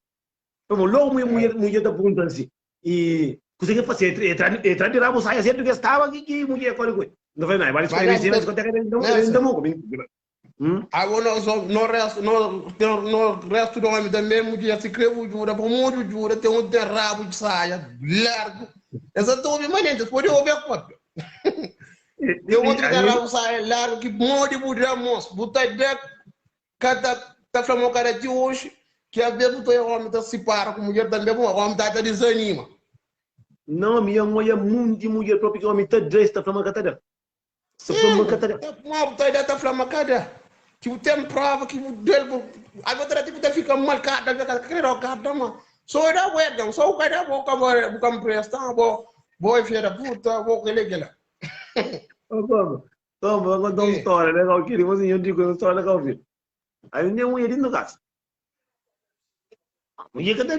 Como logo mulher da pergunta assim. E consegue fazer entrar de rabo saia certo que estava aqui mulher qual é o bom. Não vai mais, vale para ele, mas quando é que ele não agora no resto do homem também mulher se creve jura para muito jura tem um rabo de saia largo. Essa tô ouvindo mais pode ouvir a foto. Eu vou ter rabo de saia largo que morde budamos, botar de cada tá falando cara de hoje que a bebo to homem tá se para com mulher também o homem tá desanima. Não, minha mulher muito mulher própria que o homem tá dress tá falando cada. Só falando cada. Uma tá tá falando cada. Que tem prova que o dele agora tipo tá fica marcado da querer cada mas só era wedding só o cara vou como presta vou feira puta vou que legal. Vamos contar uma história legal que eu digo uma história legal filho. Aí nem mulher no caso. Mulher que tá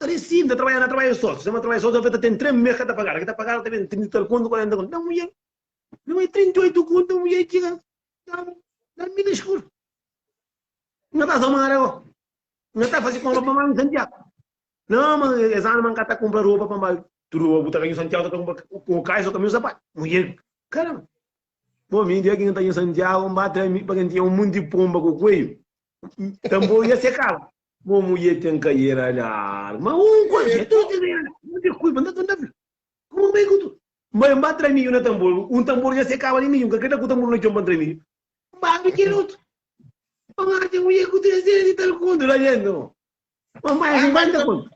recebe, tá trabalhando só. Se você trabalha só, você tem 3 meses que tá pagando. Que tá pagando também 30 conto, 40 conto. Não, mulher. Não é 38 conto, mulher chega. Não me escuro. Não tá somando agora. Não tá fazendo compra para mais em Santiago. Não, mas essa não tá comprando roupa para mais. Tudo roupa tá em Santiago, tá com o caixa, só caminho sapato. Mulher, caramba. Pô, me dia que não tá em Santiago, bate para quem tinha um monte de pomba com o coelho. Tambor ia secar. Bom, mulher tem caieira lá. Mas coisa, tu tem não tem cuida, não tá vendo. Como bem que tu? Mas bate mim no tambor, tambor ia secar ali mim, que aquele que o tambor não tinha bate mim. Bate que outro. Mas tem mulher que tem de tal conto lá dentro. Mas mais 50 conto.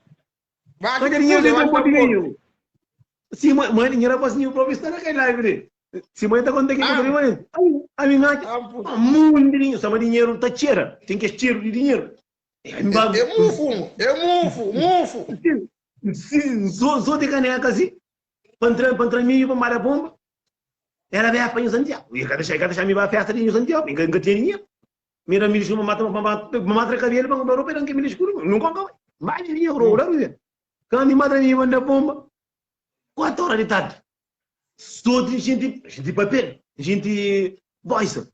Mas dinheiro de tambor dinheiro. Sim, mas dinheiro para sim, para estar naquele live. Se mãe está contando que eu mãe, a minha muito dinheiro, sama dinheiro tá cheira, tem que cheiro de dinheiro. É mufo. Sim, só de caneca assim, para mim para Mara Bomba. Ela vai para Santiago. E cada deixar me vai festa de Santiago, engan que tinha. Mira me diz uma mata cabelo para comprar roupa que me diz escuro, nunca vai. Mais dinheiro rola, quando me mata me manda bomba. 4 horas de tarde. Só de gente papel, gente voice.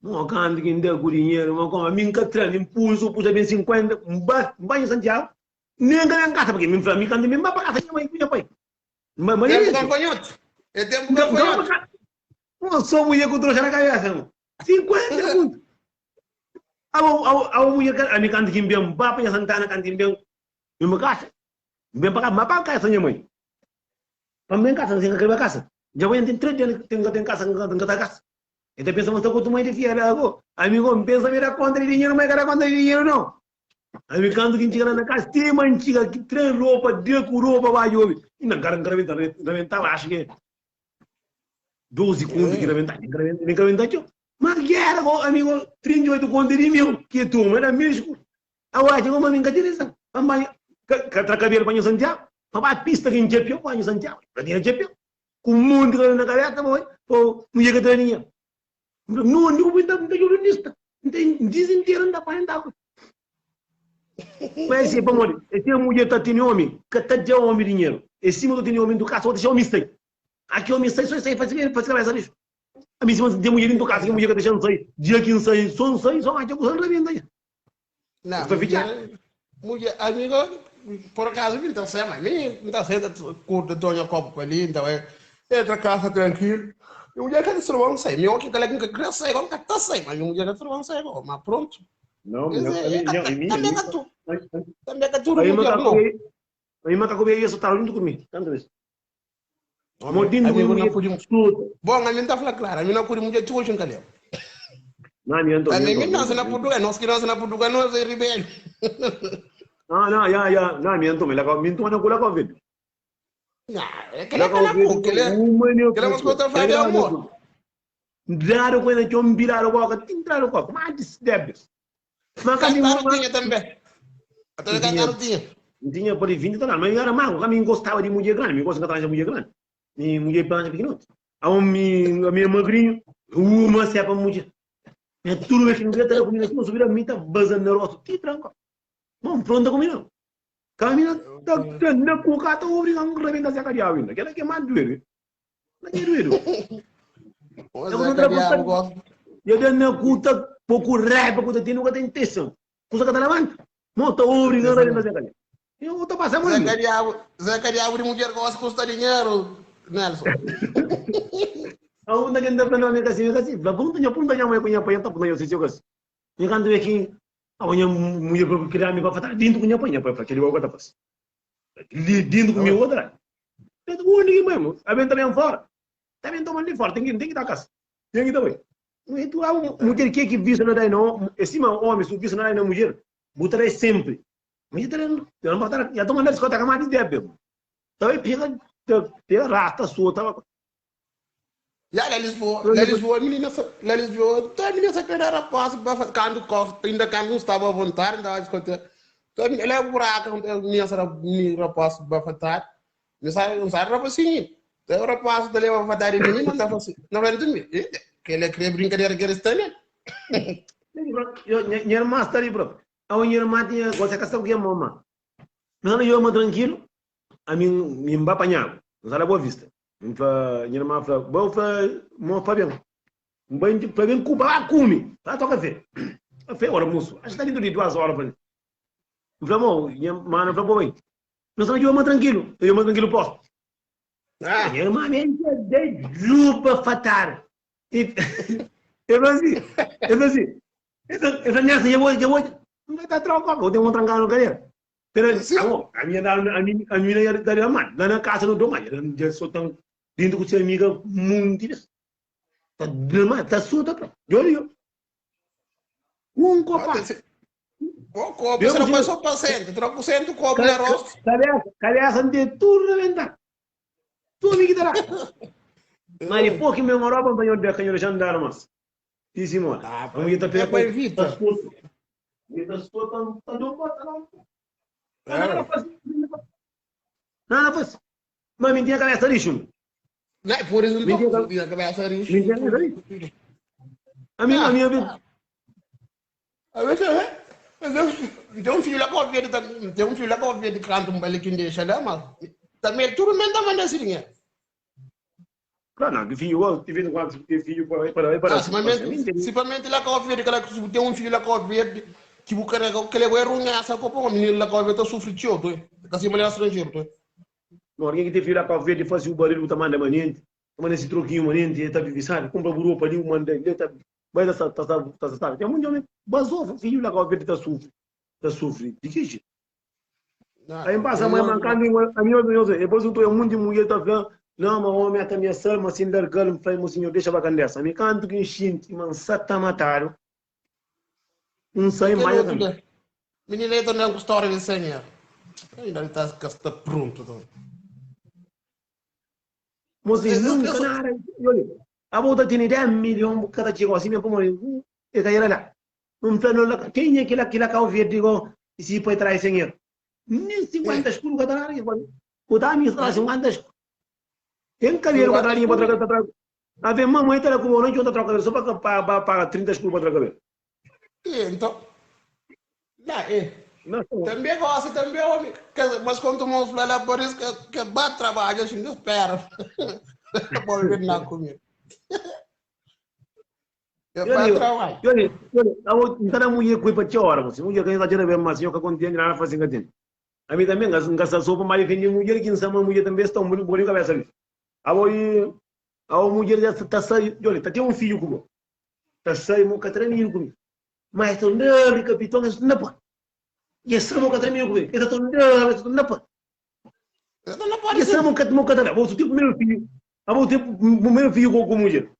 Não canto que ainda com dinheiro, mas como a minha catrana, impulso, puxa bem 50, vai em Santiago, nem ganha casa, porque minha família canta mesmo para casa, minha mãe. Mas é campanhote. É tempo campanhote. Não sou mulher que trouxe na cabeça, 50 pontos. A mulher, a minha canta que bem, vai para Santana, canta bem, minha casa. Bem para casa, minha mãe. Também casa, sem aquela casa. Já vou entrar 3 dias tem casa, não tem casa. Então pensamos que tu mais de fiar algo. Amigo, pensa mira contra dinheiro, mas cara contra dinheiro não. Amigo, quando que chega na casa, tem manchiga que 3 roupa, 10 roupa vai jogar. E não cara reventar, acho que 12 contos que reventar. Mas que era, amigo, 38 contos de mil, que tu, mas era mesmo. Agora, chegou uma minha direção. Mas, cabelo para Santiago. Papai pista que em Japão, para Santiago. Para dinheiro Japão. Com o mundo na cabeça, pô, mulher que treina. Não está jornalista. Dizem que não dá para entrar. Mas é para morrer. Esse mulher está tendo homem, que está de homem dinheiro. Esse mulher tem homem do caso, outro é homem está. Aqui homem está, só sai fazer cabeça disso. A mim se tem mulher do caso, que mulher que está sai, dia que sai, só mais de alguns anos não, mulher, amigo, por acaso me está sendo, me está sendo curto de Tonho Copo ali, então entra casa tranquilo. E mulher que eles não sei, meu que galera que cresce agora que tá sei, mas mulher que não sei agora, mas pronto. Não, também que tudo mulher não. Aí mata com isso tá junto comigo, tanto isso. Modinho não podia tudo. Bom, a mim tá falando claro, a mim não podia mulher tu hoje calhau. Não, me ando. A mim não se na Portugal, nós que nós na Portugal nós é rebelde. Não, me ando, me la com, me ando na cula com vídeo. Não, é que ele é coisa faz amor. Claro, quando eu me virar o coco, tinha mas debes. Mas cantinha também. Até cantinha. tinha por 20 anos, mas era mago, a mim gostava de mulher grande, me gosta de trazer mulher grande. Mi mulher planja pequenote. A minha magrinho, uma sepa mulher. É tudo que não quer comigo, não subir a mim, tá bazando no rosto, ti tranco. Não, pronto comigo. Caminha, tá na cuca, tá obrigando a reventar essa cadeia ainda. Aquela que é mais doer. Não é doer. Eu dei na cuta, pouco raiva, quando tem nunca tem intenção. Coisa que tá levando. Não, tá obrigando a reventar essa cadeia. Eu tô passando muito. Zé Cariago de mulher gosta de custar dinheiro, Nelson. Aún que anda plano me kasi punta nya mo kunya pa yata punta yo sisyo kas. Ni kan tu ki awanya mulher ko kira mi ko fatar dinto kunya pa nya pa kiri ko tapas. Dinto ko mi outra. Itu o ni mesmo. Aben também fora. Também tomando fora, tem que dar casa. Tem que também. Itu a mulher que visa na dai no, estima homem su visa na dai na mulher. Butarei sempre. Mas eu não batar, já tô mandando escuta a camada de débito. Então pega rasta sua, tava. Ja, Lisboa, menina, toda menina se quer era passo para quando ainda quando estava à vontade, ainda a discutir. Então, ele é buraco, menina será menina passo para fatar. Não sabe assim. Então, era passo dele para fatar e menina não assim. Não vai dormir. Que ele queria brincadeira que ele está ali. Eu mais está ali, bro. A minha irmã tinha gosta de casar com a mamãe. Não eu me tranquilo. A mim me apanhava. Não sabe boa vista. Minha irmã falou, bom, mo Fabiano. Bem, Fabiano Cuba, come. Tá toca café. Café hora moço. Acho que está dentro de 2 horas para ele. Falou, minha mãe falou bem. Não sabe eu me tranquilo. Eu me tranquilo posso. Ah, minha irmã me de lupa fatar. Eu assim. Eu nessa eu vou não vai estar trocando, eu tenho um trancado no cadeira. Mas a minha da mãe, lá na casa do domai, eu sou tão dentro com sua amiga muito isso. Tá drama, tá suta para. Eu. Copa. O copo, você não passou para cento, troca o cento copo de arroz. Cadê a gente tudo reventar? Tudo me quitará. Mas depois que me morava para eu de canhão de jandarmas. Isso mano. Vamos ir para para evitar. Nada faz. Mas me tinha cabeça lixo. Não, por isso não tinha cabeça lixo. Me tinha cabeça lixo. A minha vida. A ver, tem um filho lá com a vida de canto um belo que deixa lá, mas também tudo mesmo tá mandando assim. Claro, não, filho, tive quanto filho para. Simplesmente lá com a vida que tem um filho lá com a vida que o cara que ele vai runhar essa copa, o menino lá com a vida sofre tio, tu, que assim mulher estrangeiro, tu. Não, alguém que tem filho lá com a vida faz o barulho tá manda manente, manda esse troquinho manente, tá vivisado, compra burro para ali, manda, ele tá vai tá. Tem muito homem, basou, filho lá com a vida tá sofre. De que jeito? Aí passa a mãe mancando, a minha opinião, depois eu tô um monte de mulher tá falando, não, mas homem até minha salma assim dar calmo, faz mocinho deixa bacana dessa. Me canto que enchente, man, sata mataram. Sai mais também. Menina, eu não gosto de senhor. Ainda está pronto. Mocinho, nunca nada. A volta tem 10 milhões cada chegou assim, me põe. E daí lá. Não plano lá. Quem é que lá cá o digo, e se pode trazer senhor? Nem 50 escuros cada área. O da minha traz 50 escuros. Tem cabelo para trás, para trás. A ver, mamãe tá com o ouro, outra troca, só para 30 escuros para trocar. Então, também gosta, também homem, mas quando vamos lá, por isso que bate trabalho, a gente espera. Pode vir lá comigo. Eu faço trabalho. Então a mulher cuida para hora, você mulher que ainda já vê mais, eu que contém nada fazendo assim. A mim também, gasta sopa, mas que mulher que não mulher também está muito bonito cabeça ali. A mulher já está saindo, olha, tem um filho comigo, está saindo, que treino comigo. Mas estou não, capitão, isso não pode. E esse é o que termina comigo. Eu estou não, isso não pode. E esse é o que termina. Vou ter o primeiro filho. Vou ter o primeiro filho com a mulher.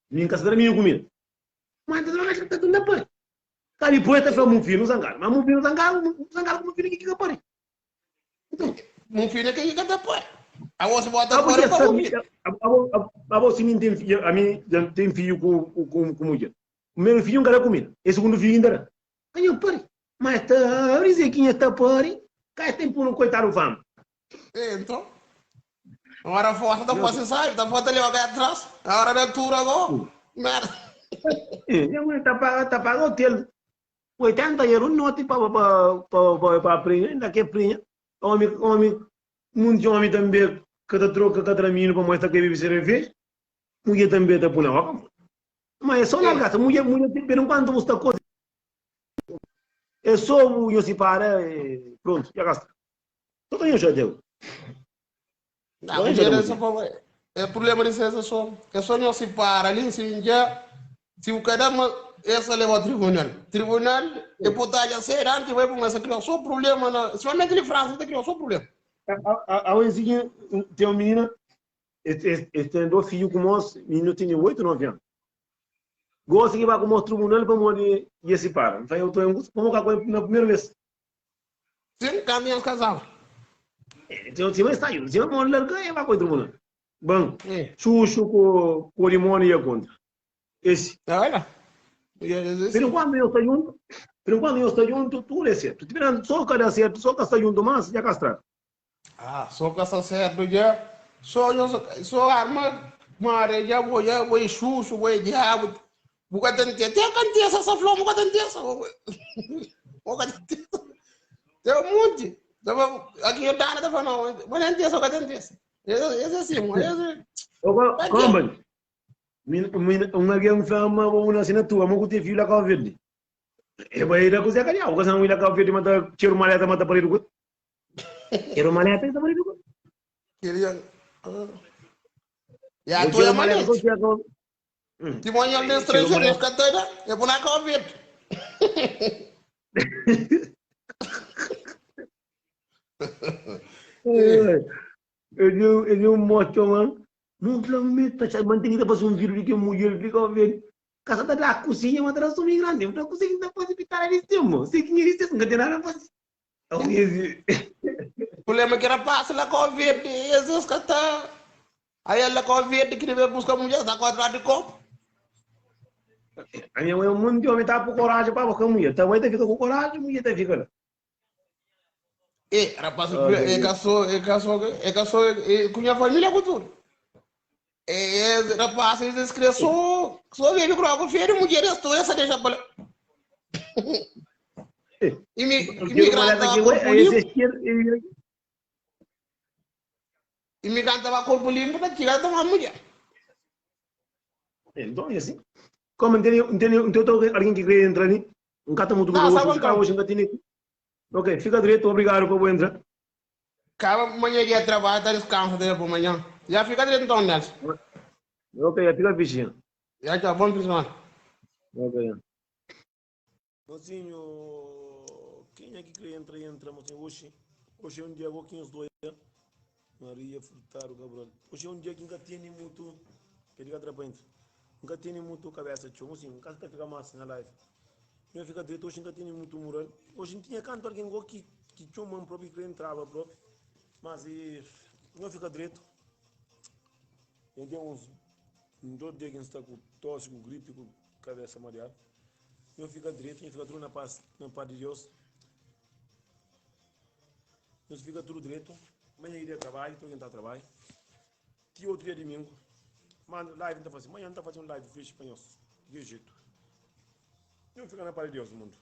Minha casa termina comigo. Mas eu não pode. Tá depois até falou meu filho no zangar. Mas meu filho no zangar como filho que pode. Meu filho que depois. A você bota fora para mim. A você não tem filho, a mim tem filho com mulher. O meu filho não quer comigo. E o segundo filho ainda. Aí eu parei. Mas tá, a risequinha tá parei. Cai tempo no coitado fam. Então, agora a foto da você sai, da foto ali vai atrás. A hora da tour agora, merda. Eu tá pago hotel. 80 € noti para prinha, ainda que prinha. Homem, muito homem também, cada troca, cada menino para mostrar que vive se rever. Mulher também está por lá. Mas é só na gata, mulher tem que quanto você coisa. É só o eu se para e pronto, já gasta. Tudo isso já deu. Não, é problema de ser só. É só não se para ali, se já, se o cara essa leva ao tribunal. Tribunal, deputado a ser antes, vai começar a criar só problema. Somente em França, tem que criar só problema. A Wenzinha tem uma menina, tem 2 filhos com nós, menino tem 8, 9 anos. Gosta que vai com o tribunal para morrer e se para. Então eu estou em busca, como que na primeira vez. Sim, caminhos casal. Então se vai sair, se vai morrer larga, vai com o tribunal. Bom, É. chuchu com limão e a contra. Esse. Olha. Pero quando eu estou junto, tudo é certo. Se só cada certo, só que está junto mais, já castrado. Ah, só que essa certo já. Só arma, mare, já vou chuchu, vou diabo. Bukan tentia, tem cantia essa flor, bukan tentia essa. Bukan tentia. Tem um monte. Aqui eu dá nada para não, mas tentia só que tentia. Esse assim, esse. Como? Uma guerra fama uma assinatura, mas que filho lá com verde. É vai ir a coisa que o casal ir lá com verde mata tiro maleta mata para ir. Tiro maleta está para ir. Queria. Já tu é maleta. Ti mo ñol de estrangeiro ka toda e bona ko vet. Ele é um mocho, mano. Não lamenta, já mantém que depois vídeo que mulher fica vendo. Casa da cozinha, mas era só migrante. Então a cozinha não pode ficar ali cima. Se quem é isso, não tem nada para fazer. Problema que era passa lá ko vet, Jesus ka ta. Aí ela ko vet que deve buscar mulher da quadrado de copo. A minha mãe é muito homem, tá por coragem para buscar mulher. Então, mãe fica com coragem, mulher fica lá. Rapaz, com a família com tudo. Rapaz, eles cresceu, só veio para o filho, mulher, estou essa deixa para imigrante estava corpo limpo, para tirar da mulher. Então, é assim. Como entendeu alguém que quer entrar ali? Um cara muito bom, hoje não. Ok, fica direito, obrigado por entrar. Acaba amanhã dia trabalho, tá descanso dele por amanhã. Já fica direito então, Nelson. Ok, fica bichinho. Já está bom, pessoal. Ok. Mocinho, quem é que quer entrar, mocinho? Hoje é um dia que os dois, Maria Frutaro, Gabriel. Hoje é um dia que nunca tem muito, que liga para entrar. Nunca tem muito cabeça, tio, mocinho, nunca fica massa na live. Não fica direito, hoje nunca tem muito mural. Hoje não tinha cantor que tinha um próprio que entrava próprio. Mas não fica direito. Eu tenho uns 2 dias que está com tosse, com gripe, com cabeça mareada. Não fica direito, não fica tudo na paz de Deus. Não fica tudo direito. Amanhã iria trabalho, estou indo a trabalho. Que outro dia domingo. Mano, live não está fazendo. Amanhã não está fazendo live free espanhol. De jeito. Não fica na paz de Deus, mundo.